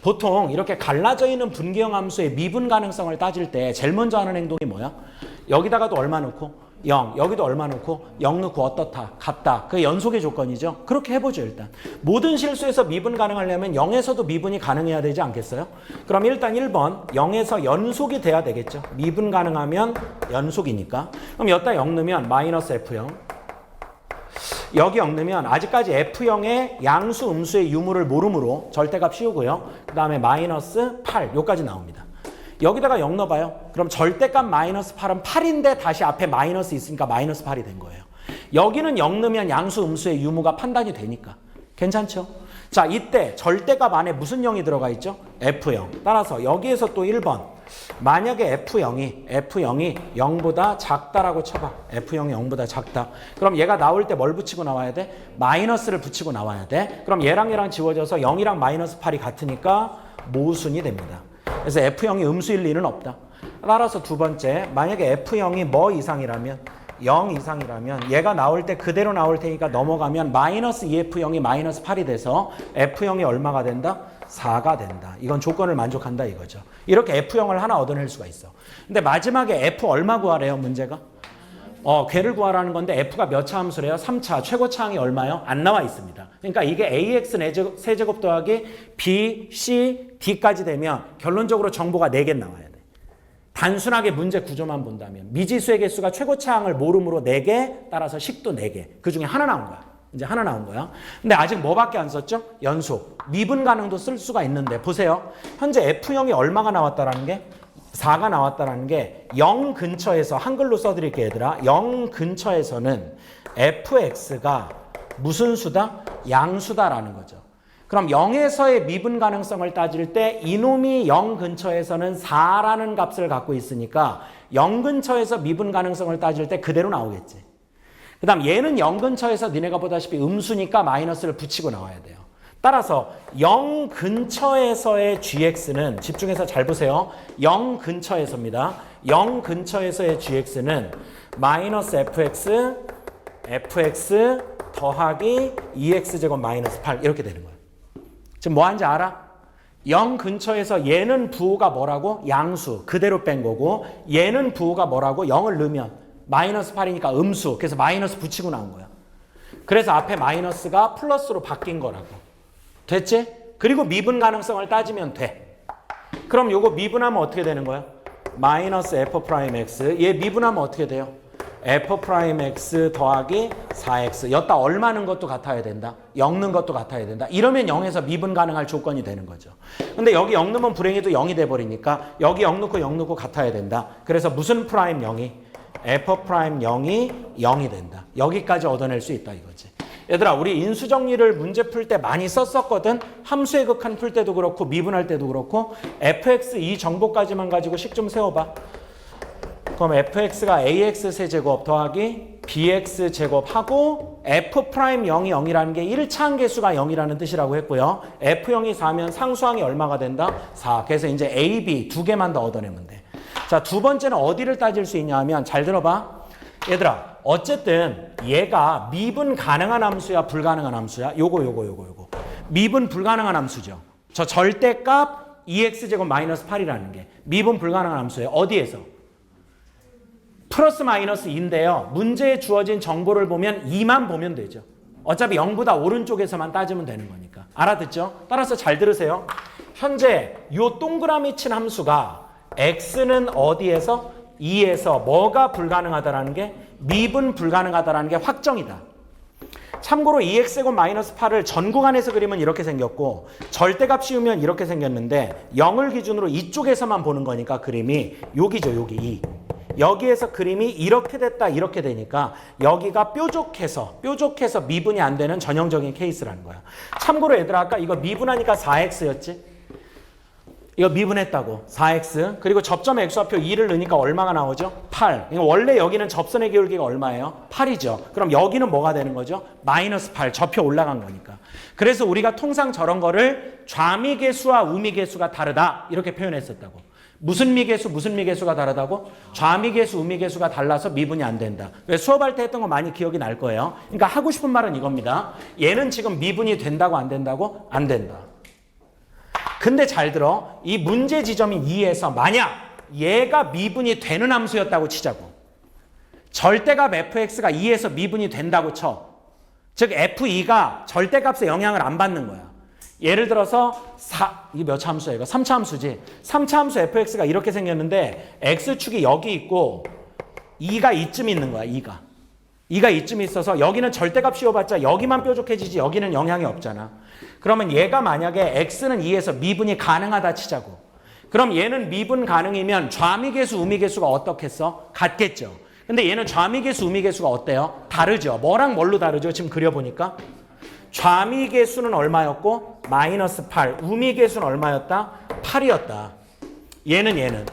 [SPEAKER 1] 보통 이렇게 갈라져 있는 분기형 함수의 미분 가능성을 따질 때 제일 먼저 하는 행동이 뭐야? 여기다가도 얼마 넣고? 0. 여기도 얼마 넣고? 0 넣고 어떻다? 같다. 그게 연속의 조건이죠. 그렇게 해보죠 일단. 모든 실수에서 미분 가능하려면 0에서도 미분이 가능해야 되지 않겠어요? 그럼 일단 1번 0에서 연속이 돼야 되겠죠. 미분 가능하면 연속이니까. 그럼 여기다 0 넣으면 마이너스 F0. 여기 0 넣으면 아직까지 F0의 양수 음수의 유무를 모르므로 절대값 씌우고요. 그 다음에 마이너스 8 요까지 나옵니다. 여기다가 0 넣어봐요. 그럼 절대값 마이너스 8은 8인데 다시 앞에 마이너스 있으니까 마이너스 8이 된 거예요. 여기는 0 넣으면 양수 음수의 유무가 판단이 되니까. 괜찮죠? 자, 이때 절대값 안에 무슨 0이 들어가 있죠? F0. 따라서 여기에서 또 1번. 만약에 F0이 0보다 작다라고 쳐봐. F0이 0보다 작다. 그럼 얘가 나올 때 뭘 붙이고 나와야 돼? 마이너스를 붙이고 나와야 돼. 그럼 얘랑 지워져서 0이랑 마이너스 8이 같으니까 모순이 됩니다. 그래서 F0이 음수일 리는 없다. 따라서 두 번째, 만약에 F0이 뭐 이상이라면 0 이상이라면 얘가 나올 때 그대로 나올 테니까 넘어가면 마이너스 2F0이 마이너스 8이 돼서 F0이 얼마가 된다? 4가 된다. 이건 조건을 만족한다 이거죠. 이렇게 F0을 하나 얻어낼 수가 있어. 근데 마지막에 F 얼마 구하래요 문제가? 궤를 구하라는 건데 F가 몇 차 함수래요? 3차. 최고차항이 얼마요? 안 나와 있습니다. 그러니까 이게 AX 세제곱 더하기 B, C, D까지 되면 결론적으로 정보가 4개 나와야 돼. 단순하게 문제 구조만 본다면 미지수의 개수가 최고차항을 모름으로 4개, 따라서 식도 4개. 그 중에 하나 나온 거야. 이제 하나 나온 거야. 근데 아직 뭐밖에 안 썼죠? 연속. 미분 가능도 쓸 수가 있는데 보세요. 현재 F0이 얼마가 나왔다라는 게 4가 나왔다라는 게 0 근처에서 한글로 써드릴게 얘들아. 0 근처에서는 fx가 무슨 수다? 양수다라는 거죠. 그럼 0에서의 미분 가능성을 따질 때 이놈이 0 근처에서는 4라는 값을 갖고 있으니까 0 근처에서 미분 가능성을 따질 때 그대로 나오겠지. 그 다음 얘는 0 근처에서 니네가 보다시피 음수니까 마이너스를 붙이고 나와야 돼요. 따라서 0 근처에서의 gx는 집중해서 잘 보세요. 0 근처에서입니다. 0 근처에서의 gx는 마이너스 fx 더하기 2x제곱 마이너스 8 이렇게 되는 거예요. 지금 뭐 하는지 알아? 0 근처에서 얘는 부호가 뭐라고? 양수. 그대로 뺀 거고 얘는 부호가 뭐라고? 0을 넣으면 마이너스 8이니까 음수. 그래서 마이너스 붙이고 나온 거야. 그래서 앞에 마이너스가 플러스로 바뀐 거라고. 됐지? 그리고 미분 가능성을 따지면 돼. 그럼 요거 미분하면 어떻게 되는 거야? 마이너스 f'x. 얘 미분하면 어떻게 돼요? f'x 더하기 4x. 여따 얼마는 것도 같아야 된다. 0 는 것도 같아야 된다. 이러면 0에서 미분 가능할 조건이 되는 거죠. 근데 여기 0 넣으면 불행히도 0이 돼버리니까 여기 0 넣고 0 넣고 같아야 된다. 그래서 무슨 프라임 0이? f'0이 0이 된다. 여기까지 얻어낼 수 있다 이거지. 얘들아 우리 인수정리를 문제 풀 때 많이 썼었거든. 함수의 극한 풀 때도 그렇고 미분할 때도 그렇고 fx 이 정보까지만 가지고 식 좀 세워봐. 그럼 fx가 ax 세제곱 더하기 bx 제곱하고 f'0이 0이라는 게 1차항 개수가 0이라는 뜻이라고 했고요. f0이 4면 상수항이 얼마가 된다? 4. 그래서 이제 a, b 두 개만 더 얻어내면 돼. 자, 두 번째는 어디를 따질 수 있냐 하면 잘 들어봐. 얘들아 어쨌든 얘가 미분 가능한 함수야 불가능한 함수야? 요거 미분 불가능한 함수죠. 저 절대값 2x제곱 마이너스 8이라는 게 미분 불가능한 함수예요. 어디에서? 플러스 마이너스 2인데요. 문제에 주어진 정보를 보면 2만 보면 되죠. 어차피 0보다 오른쪽에서만 따지면 되는 거니까. 알아듣죠? 따라서 잘 들으세요. 현재 요 동그라미 친 함수가 x는 어디에서? 2에서 뭐가 불가능하다라는 게 미분 불가능하다라는 게 확정이다. 참고로 2x제곱 마이너스 8을 전 구간에서 그리면 이렇게 생겼고 절대값 씌우면 이렇게 생겼는데 0을 기준으로 이쪽에서만 보는 거니까 그림이 여기죠. 여기 2. 여기에서 그림이 이렇게 됐다 이렇게 되니까 여기가 뾰족해서 미분이 안 되는 전형적인 케이스라는 거야. 참고로 얘들아 아까 이거 미분하니까 4x였지? 이거 미분했다고 4x 그리고 접점의 x좌표 2를 넣으니까 얼마가 나오죠? 8. 원래 여기는 접선의 기울기가 얼마예요? 8이죠. 그럼 여기는 뭐가 되는 거죠? 마이너스 8. 접혀 올라간 거니까. 그래서 우리가 통상 저런 거를 좌미계수와 우미계수가 다르다 이렇게 표현했었다고. 무슨 미계수가 다르다고? 좌미계수, 우미계수가 달라서 미분이 안 된다. 왜 수업할 때 했던 거 많이 기억이 날 거예요. 그러니까 하고 싶은 말은 이겁니다. 얘는 지금 미분이 된다고 안 된다고? 안 된다. 근데 잘 들어. 이 문제 지점인 2에서 만약 얘가 미분이 되는 함수였다고 치자고. 절대값 fx가 2에서 미분이 된다고 쳐. 즉 f2가 절대값에 영향을 안 받는 거야. 예를 들어서 이게 몇 차 함수야 이거? 3차 함수지. 3차 함수 fx가 이렇게 생겼는데 x축이 여기 있고 2가 이쯤 있는 거야. 2가 이쯤 있어서 여기는 절대값 씌워봤자 여기만 뾰족해지지 여기는 영향이 없잖아. 그러면 얘가 만약에 x는 2에서 미분이 가능하다 치자고. 그럼 얘는 미분 가능이면 좌미계수, 우미계수가 어떻겠어? 같겠죠. 근데 얘는 좌미계수, 우미계수가 어때요? 다르죠. 뭐랑 뭘로 다르죠? 지금 그려보니까. 좌미계수는 얼마였고? 마이너스 8. 우미계수는 얼마였다? 8이었다. 얘는.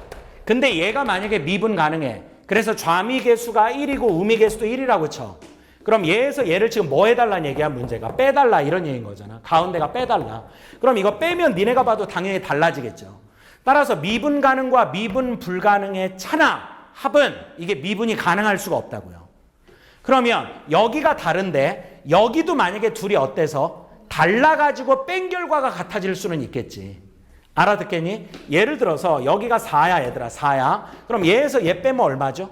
[SPEAKER 1] 근데 얘가 만약에 미분 가능해. 그래서 좌미계수가 1이고 우미계수도 1이라고 쳐. 그럼 얘에서 얘를 지금 뭐 해달라는 얘기야? 문제가. 빼달라 이런 얘기인 거잖아. 가운데가 빼달라. 그럼 이거 빼면 니네가 봐도 당연히 달라지겠죠. 따라서 미분 가능과 미분 불가능의 차나 합은 이게 미분이 가능할 수가 없다고요. 그러면 여기가 다른데 여기도 만약에 둘이 어때서 달라가지고 뺀 결과가 같아질 수는 있겠지. 알아듣겠니? 예를 들어서 여기가 4야 얘들아. 4야. 그럼 얘에서 얘 빼면 얼마죠?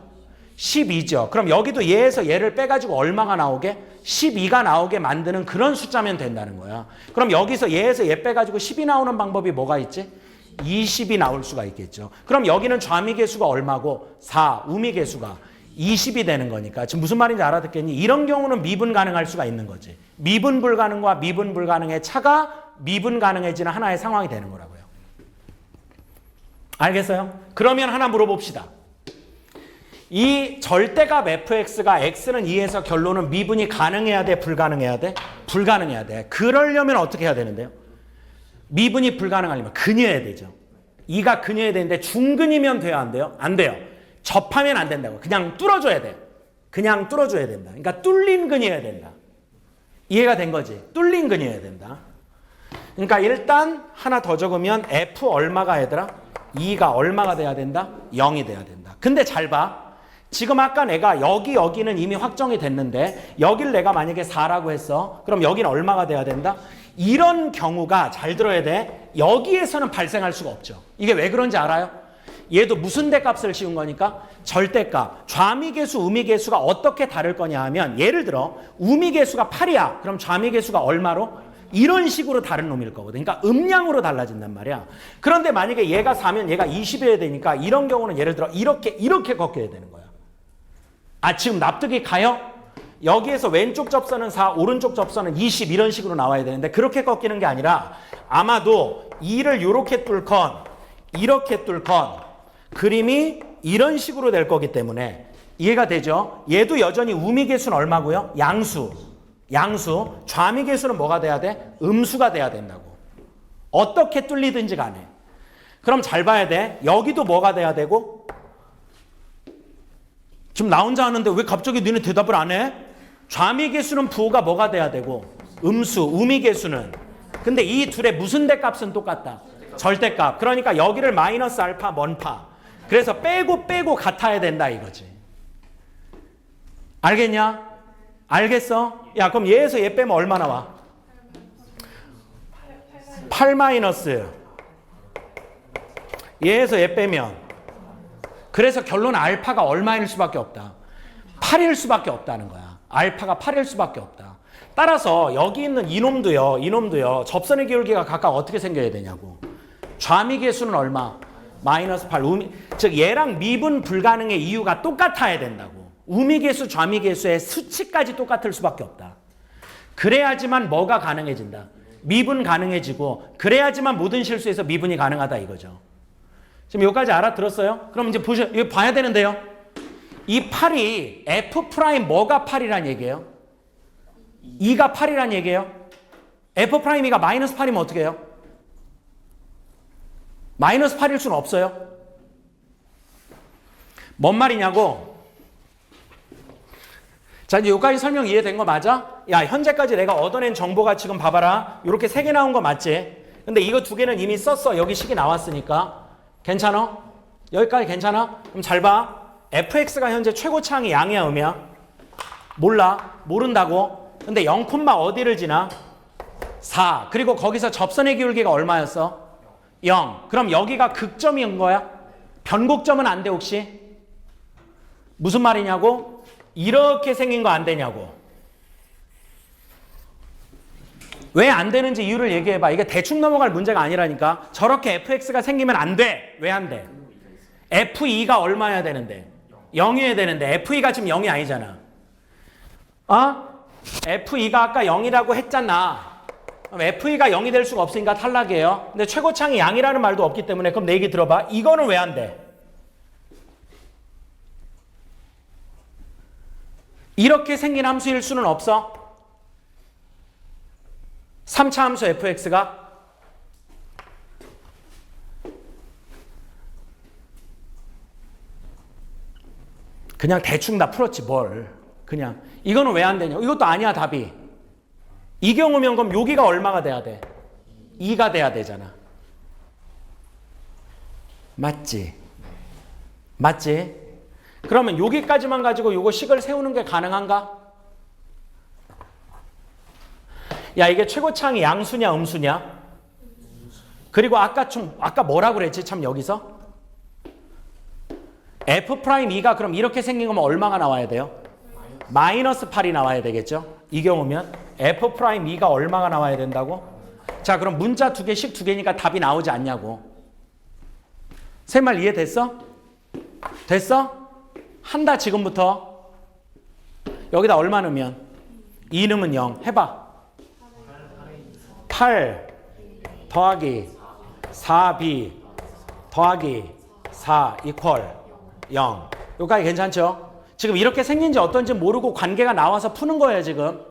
[SPEAKER 1] 12죠. 그럼 여기도 얘에서 얘를 빼가지고 얼마가 나오게? 12가 나오게 만드는 그런 숫자면 된다는 거야. 그럼 여기서 얘에서 얘 빼가지고 10이 나오는 방법이 뭐가 있지? 20이 나올 수가 있겠죠. 그럼 여기는 좌미계수가 얼마고? 4, 우미계수가 20이 되는 거니까. 지금 무슨 말인지 알아듣겠니? 이런 경우는 미분 가능할 수가 있는 거지. 미분 불가능과 미분 불가능의 차가 미분 가능해지는 하나의 상황이 되는 거라고요. 알겠어요? 그러면 하나 물어봅시다. 이 절대값 fx가 x는 2에서 결론은 미분이 가능해야 돼? 불가능해야 돼? 불가능해야 돼. 그러려면 어떻게 해야 되는데요? 미분이 불가능하려면 근이어야 되죠. 2가 근이어야 되는데 중근이면 돼요? 안 돼요? 안 돼요. 접하면 안 된다고. 그냥 뚫어줘야 돼. 그냥 뚫어줘야 된다. 그러니까 뚫린 근이어야 된다. 이해가 된 거지? 뚫린 근이어야 된다. 그러니까 일단 하나 더 적으면 f 얼마가 얘들아? 2가 얼마가 돼야 된다? 0이 돼야 된다. 근데 잘 봐. 지금 아까 내가 여기는 이미 확정이 됐는데 여길 내가 만약에 4라고 했어. 그럼 여기는 얼마가 돼야 된다? 이런 경우가 잘 들어야 돼. 여기에서는 발생할 수가 없죠. 이게 왜 그런지 알아요? 얘도 무슨 대값을 씌운 거니까? 절대값. 좌미계수, 우미계수가 어떻게 다를 거냐 하면 예를 들어 우미계수가 8이야. 그럼 좌미계수가 얼마로? 이런 식으로 다른 놈일 거거든. 그러니까 음량으로 달라진단 말이야. 그런데 만약에 얘가 4면 얘가 20이어야 되니까 이런 경우는 예를 들어 이렇게 꺾여야 되는 거야. 아, 지금 납득이 가요? 여기에서 왼쪽 접선은 4, 오른쪽 접선은 20 이런 식으로 나와야 되는데 그렇게 꺾이는 게 아니라 아마도 2를 이렇게 뚫건 이렇게 뚫건 그림이 이런 식으로 될 거기 때문에 이해가 되죠? 얘도 여전히 우미계수는 얼마고요? 양수. 좌미계수는 뭐가 돼야 돼? 음수가 돼야 된다고. 어떻게 뚫리든지 간에. 그럼 잘 봐야 돼. 여기도 뭐가 돼야 되고? 지금 나 혼자 하는데 왜 갑자기 너네 대답을 안 해? 좌미계수는 부호가 뭐가 돼야 되고? 음수, 우미계수는. 근데 이 둘의 무슨 대값은 똑같다? 절대값. 그러니까 여기를 마이너스 알파, 먼파. 그래서 빼고 같아야 된다 이거지. 알겠냐? 알겠어? 야, 그럼 얘에서 얘 빼면 얼마 나와? 8 마이너스. 얘에서 얘 빼면. 그래서 결론 알파가 얼마일 수밖에 없다. 8일 수밖에 없다는 거야. 알파가 8일 수밖에 없다. 따라서 여기 있는 이놈도요. 접선의 기울기가 각각 어떻게 생겨야 되냐고. 좌미계수는 얼마? 마이너스 8. 즉 얘랑 미분 불가능의 이유가 똑같아야 된다고. 우미계수, 좌미계수의 수치까지 똑같을 수밖에 없다. 그래야지만 뭐가 가능해진다. 미분 가능해지고 그래야지만 모든 실수에서 미분이 가능하다 이거죠. 지금 여기까지 알아들었어요? 그럼 이제 이거 봐야 되는데요. 이 8이 F' 뭐가 8이란 얘기예요? 2가 8이란 얘기예요? F'2가 마이너스 8이면 어떻게 해요? 마이너스 8일 수는 없어요. 뭔 말이냐고. 자, 이제 여기까지 설명 이해된 거 맞아? 야, 현재까지 내가 얻어낸 정보가 지금 봐봐라. 이렇게 3개 나온 거 맞지? 근데 이거 2개는 이미 썼어. 여기 식이 나왔으니까. 괜찮아? 여기까지 괜찮아? 그럼 잘 봐. fx가 현재 최고차항이 양이야, 음이야? 몰라. 모른다고. 근데 0, 어디를 지나? 4. 그리고 거기서 접선의 기울기가 얼마였어? 0. 그럼 여기가 극점인 거야? 변곡점은 안 돼, 혹시? 무슨 말이냐고? 이렇게 생긴 거 안 되냐고. 왜 안 되는지 이유를 얘기해봐. 이게 대충 넘어갈 문제가 아니라니까. 저렇게 fx가 생기면 안 돼. 왜 안 돼? f2가 얼마여야 되는데? 0이어야 되는데 f2가 지금 0이 아니잖아. f2가 아까 0이라고 했잖아. 그럼 f2가 0이 될 수가 없으니까 탈락이에요. 근데 최고창이 양이라는 말도 없기 때문에 그럼 내 얘기 들어봐. 이거는 왜 안 돼? 이렇게 생긴 함수일 수는 없어. 3차 함수 fx가 그냥 대충 다 풀었지 뭘. 그냥 이거는 왜 안 되냐. 이것도 아니야 답이. 이 경우면 그럼 여기가 얼마가 돼야 돼? 2가 돼야 되잖아. 맞지? 맞지? 그러면 여기까지만 가지고 요거 식을 세우는 게 가능한가? 야 이게 최고창이 양수냐 음수냐? 그리고 아까 뭐라 그랬지 참 여기서? F'2가 그럼 이렇게 생긴 거면 얼마가 나와야 돼요? 마이너스 8이 나와야 되겠죠? 이 경우면 F'2가 얼마가 나와야 된다고? 자 그럼 문자 두 개씩 두 개니까 답이 나오지 않냐고. 세 말 이해됐어? 됐어? 한다 지금부터. 여기다 얼마 넣으면? 2 넣으면 0. 해봐. 8 더하기 4b 더하기 4 이퀄 0. 여기까지 괜찮죠? 지금 이렇게 생긴지 어떤지 모르고 관계가 나와서 푸는 거예요 지금.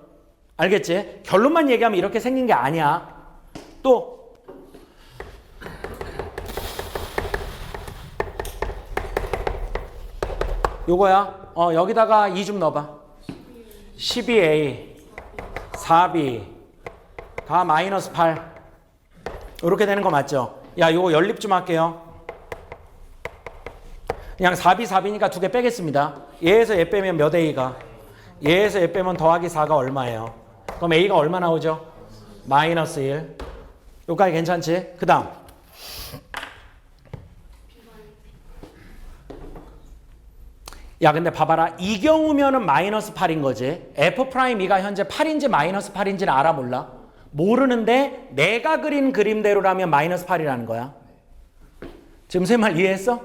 [SPEAKER 1] 알겠지? 결론만 얘기하면 이렇게 생긴 게 아니야. 또 요거야. 여기다가 2 좀 넣어봐. 12a 4b가 마이너스 8 이렇게 되는 거 맞죠? 야 요거 연립 좀 할게요. 그냥 4b니까 두 개 빼겠습니다. 얘에서 얘 빼면 몇 a가? 얘에서 얘 빼면 더하기 4가 얼마예요? 그럼 a가 얼마 나오죠? 마이너스 1. 요까지 괜찮지? 그 다음 야 근데 봐봐라. 이 경우면은 마이너스 8인 거지. F'E가 현재 8인지 마이너스 8인지는 알아 몰라? 모르는데 내가 그린 그림대로라면 마이너스 8이라는 거야. 지금 세 말 이해했어?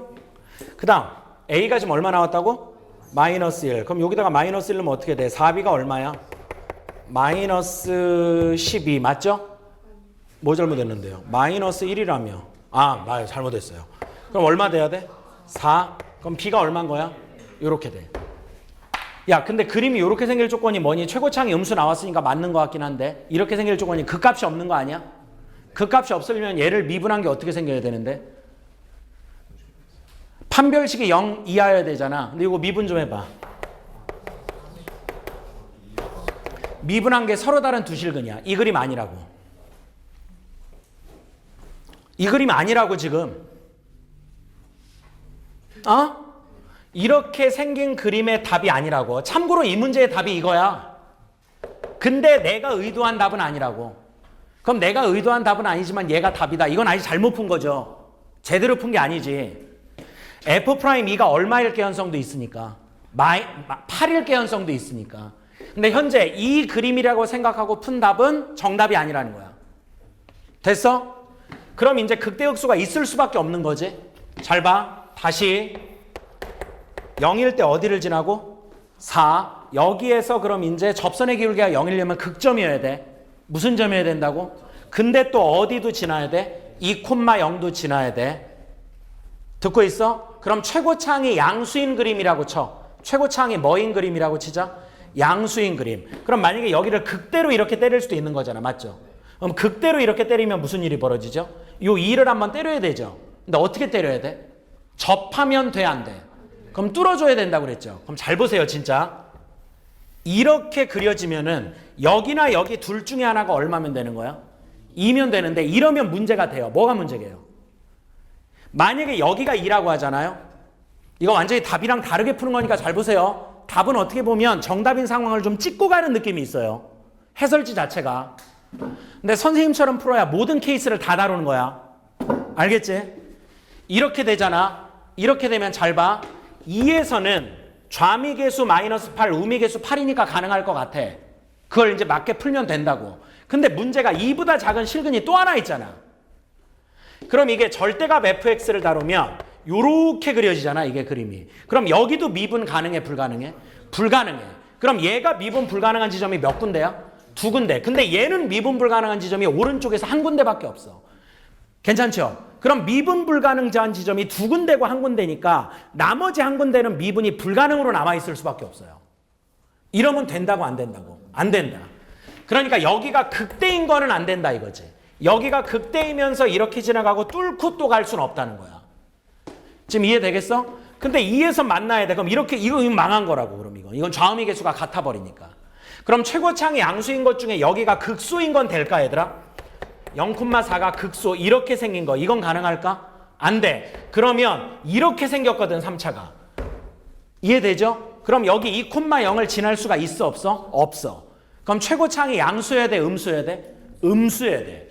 [SPEAKER 1] 그 다음 A가 지금 얼마 나왔다고? 마이너스 1. 그럼 여기다가 마이너스 1 넣으면 어떻게 돼? 4B가 얼마야? 마이너스 12 맞죠? 뭐 잘못했는데요? 마이너스 1이라며. 나 잘못했어요. 그럼 얼마 돼야 돼? 4. 그럼 B가 얼마인 거야? 요렇게 돼. 야 근데 그림이 요렇게 생길 조건이 뭐니? 최고창이 음수 나왔으니까 맞는 것 같긴 한데 이렇게 생길 조건이 극값이 없는 거 아니야? 극값이 없으면 얘를 미분한 게 어떻게 생겨야 되는데? 판별식이 0 이하여야 되잖아. 근데 이거 미분 좀 해봐. 미분한 게 서로 다른 두 실근이야. 이 그림 아니라고. 이 그림 아니라고 지금. 이렇게 생긴 그림의 답이 아니라고. 참고로 이 문제의 답이 이거야. 근데 내가 의도한 답은 아니라고. 그럼 내가 의도한 답은 아니지만 얘가 답이다. 이건 아직 잘못 푼 거죠. 제대로 푼 게 아니지. F'E가 얼마일 개연성도 있으니까. 8일 개연성도 있으니까. 근데 현재 이 그림이라고 생각하고 푼 답은 정답이 아니라는 거야. 됐어? 그럼 이제 극대극수가 있을 수밖에 없는 거지. 잘 봐. 다시 0일 때 어디를 지나고? 4. 여기에서 그럼 이제 접선의 기울기가 0이려면 극점이어야 돼. 무슨 점이어야 된다고? 근데 또 어디도 지나야 돼? 2,0도 지나야 돼. 듣고 있어? 그럼 최고창이 양수인 그림이라고 쳐. 최고창이 뭐인 그림이라고 치자? 양수인 그림. 그럼 만약에 여기를 극대로 이렇게 때릴 수도 있는 거잖아. 맞죠? 그럼 극대로 이렇게 때리면 무슨 일이 벌어지죠? 요 2를 한번 때려야 되죠. 근데 어떻게 때려야 돼? 접하면 돼, 안 돼? 그럼 뚫어줘야 된다고 그랬죠. 그럼 잘 보세요, 진짜. 이렇게 그려지면은 여기나 여기 둘 중에 하나가 얼마면 되는 거야? 2면 되는데 이러면 문제가 돼요. 뭐가 문제게요? 만약에 여기가 2라고 하잖아요. 이거 완전히 답이랑 다르게 푸는 거니까 잘 보세요. 답은 어떻게 보면 정답인 상황을 좀 찍고 가는 느낌이 있어요. 해설지 자체가. 근데 선생님처럼 풀어야 모든 케이스를 다 다루는 거야. 알겠지? 이렇게 되잖아. 이렇게 되면 잘 봐. 2에서는 좌미계수 마이너스 8, 우미계수 8이니까 가능할 것 같아. 그걸 이제 맞게 풀면 된다고. 근데 문제가 2보다 작은 실근이 또 하나 있잖아. 그럼 이게 절대값 fx를 다루면 요렇게 그려지잖아, 이게 그림이. 그럼 여기도 미분 가능해, 불가능해? 불가능해. 그럼 얘가 미분 불가능한 지점이 몇 군데야? 2군데. 근데 얘는 미분 불가능한 지점이 오른쪽에서 1군데밖에 없어. 괜찮죠? 그럼 미분 불가능한 지점이 2군데고 1군데니까 나머지 1군데는 미분이 불가능으로 남아있을 수밖에 없어요. 이러면 된다고 안 된다고? 안 된다. 그러니까 여기가 극대인 거는 안 된다 이거지. 여기가 극대이면서 이렇게 지나가고 뚫고 또 갈 수는 없다는 거야. 지금 이해되겠어? 근데 2에서 만나야 돼. 그럼 이렇게 이건 망한 거라고. 그럼 이건 좌우미 계수가 같아 버리니까. 그럼 최고창이 양수인 것 중에 여기가 극소인 건 될까 얘들아? 0,4가 극소 이렇게 생긴 거 이건 가능할까? 안 돼. 그러면 이렇게 생겼거든 3차가. 이해되죠? 그럼 여기 2,0을 지날 수가 있어 없어? 없어. 그럼 최고창이 양수여야 돼? 음수여야 돼? 음수여야 돼.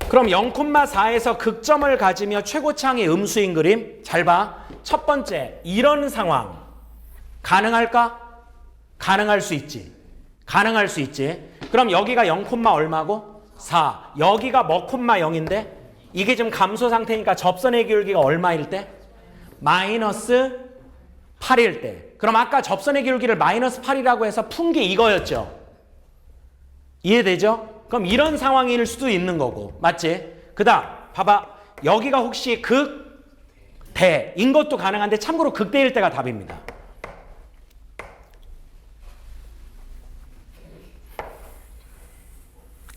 [SPEAKER 1] 그럼 0,4에서 극점을 가지며 최고창이 음수인 그림 잘 봐. 첫 번째 이런 상황 가능할까? 가능할 수 있지. 가능할 수 있지. 그럼 여기가 0, 얼마고? 4. 여기가 뭐, 0인데 이게 지금 감소 상태니까 접선의 기울기가 얼마일 때? 마이너스 8일 때. 그럼 아까 접선의 기울기를 마이너스 8이라고 해서 푼 게 이거였죠. 이해되죠? 그럼 이런 상황일 수도 있는 거고. 맞지? 그 다음 봐봐. 여기가 혹시 극대인 것도 가능한데 참고로 극대일 때가 답입니다.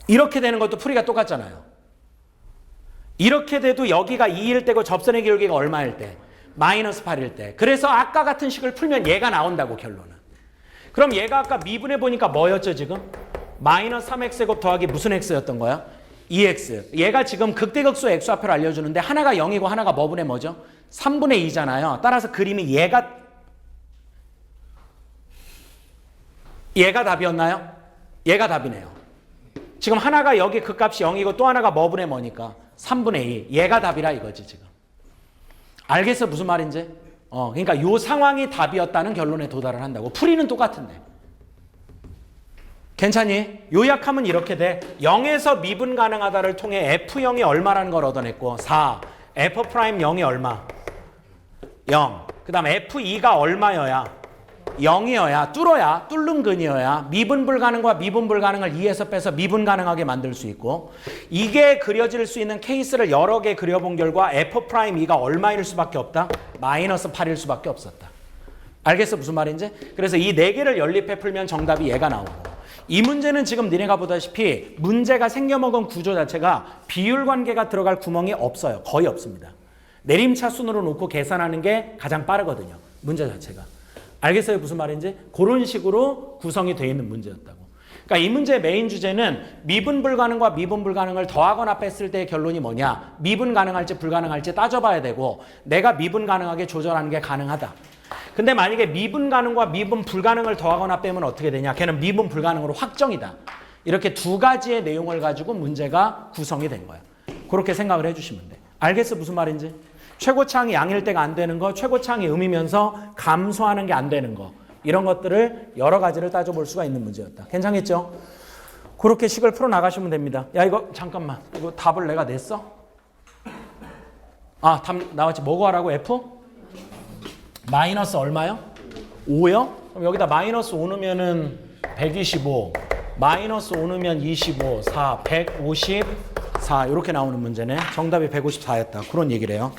[SPEAKER 1] 이렇게 되는 것도 풀이가 똑같잖아요. 이렇게 돼도 여기가 2일 때고 접선의 기울기가 얼마일 때? 마이너스 8일 때. 그래서 아까 같은 식을 풀면 얘가 나온다고 결론은. 그럼 얘가 아까 미분해 보니까 뭐였죠 지금? 마이너스 3x제곱 더하기 무슨 x였던 거야? 2x. 얘가 지금 극대극소 x좌표를 알려주는데 하나가 0이고 하나가 뭐분의 뭐죠? 3분의 2잖아요. 따라서 그림이 얘가 답이었나요? 얘가 답이네요. 지금 하나가 여기 극값이 0이고 또 하나가 뭐분의 뭐니까 3분의 2. 얘가 답이라 이거지 지금. 알겠어 무슨 말인지? 그러니까 요 상황이 답이었다는 결론에 도달을 한다고. 풀이는 똑같은데. 괜찮니? 요약하면 이렇게 돼. 0에서 미분 가능하다를 통해 F0이 얼마라는 걸 얻어냈고 4. F'0이 얼마? 0. 그 다음 F2가 얼마여야? 0이어야 뚫어야 뚫는 근이어야 미분 불가능과 미분 불가능을 2에서 빼서 미분 가능하게 만들 수 있고 이게 그려질 수 있는 케이스를 여러 개 그려본 결과 F'2가 얼마일 수밖에 없다? 마이너스 8일 수밖에 없었다. 알겠어 무슨 말인지? 그래서 이 4개를 연립해 풀면 정답이 얘가 나오고 이 문제는 지금 니네가 보다시피 문제가 생겨먹은 구조 자체가 비율 관계가 들어갈 구멍이 없어요. 거의 없습니다. 내림차순으로 놓고 계산하는 게 가장 빠르거든요. 문제 자체가. 알겠어요? 무슨 말인지? 그런 식으로 구성이 되어 있는 문제였다고. 그러니까 이 문제의 메인 주제는 미분 불가능과 미분 불가능을 더하거나 뺐을 때의 결론이 뭐냐? 미분 가능할지 불가능할지 따져봐야 되고 내가 미분 가능하게 조절하는 게 가능하다. 근데 만약에 미분 가능과 미분 불가능을 더하거나 빼면 어떻게 되냐? 걔는 미분 불가능으로 확정이다. 이렇게 두 가지의 내용을 가지고 문제가 구성이 된 거야. 그렇게 생각을 해주시면 돼. 알겠어? 무슨 말인지? 최고창이 양일 때가 안 되는 거, 최고창이 음이면서 감소하는 게 안 되는 거 이런 것들을 여러 가지를 따져볼 수가 있는 문제였다. 괜찮겠죠? 그렇게 식을 풀어나가시면 됩니다. 야 이거 잠깐만 이거 답을 내가 냈어? 아 답 나왔지. 뭐고 하라고? F? 마이너스 얼마요? 5요? 그럼 여기다 마이너스 5 넣으면은 125 마이너스 5 넣으면 25 4 154 이렇게 나오는 문제네. 정답이 154였다. 그런 얘기를 해요.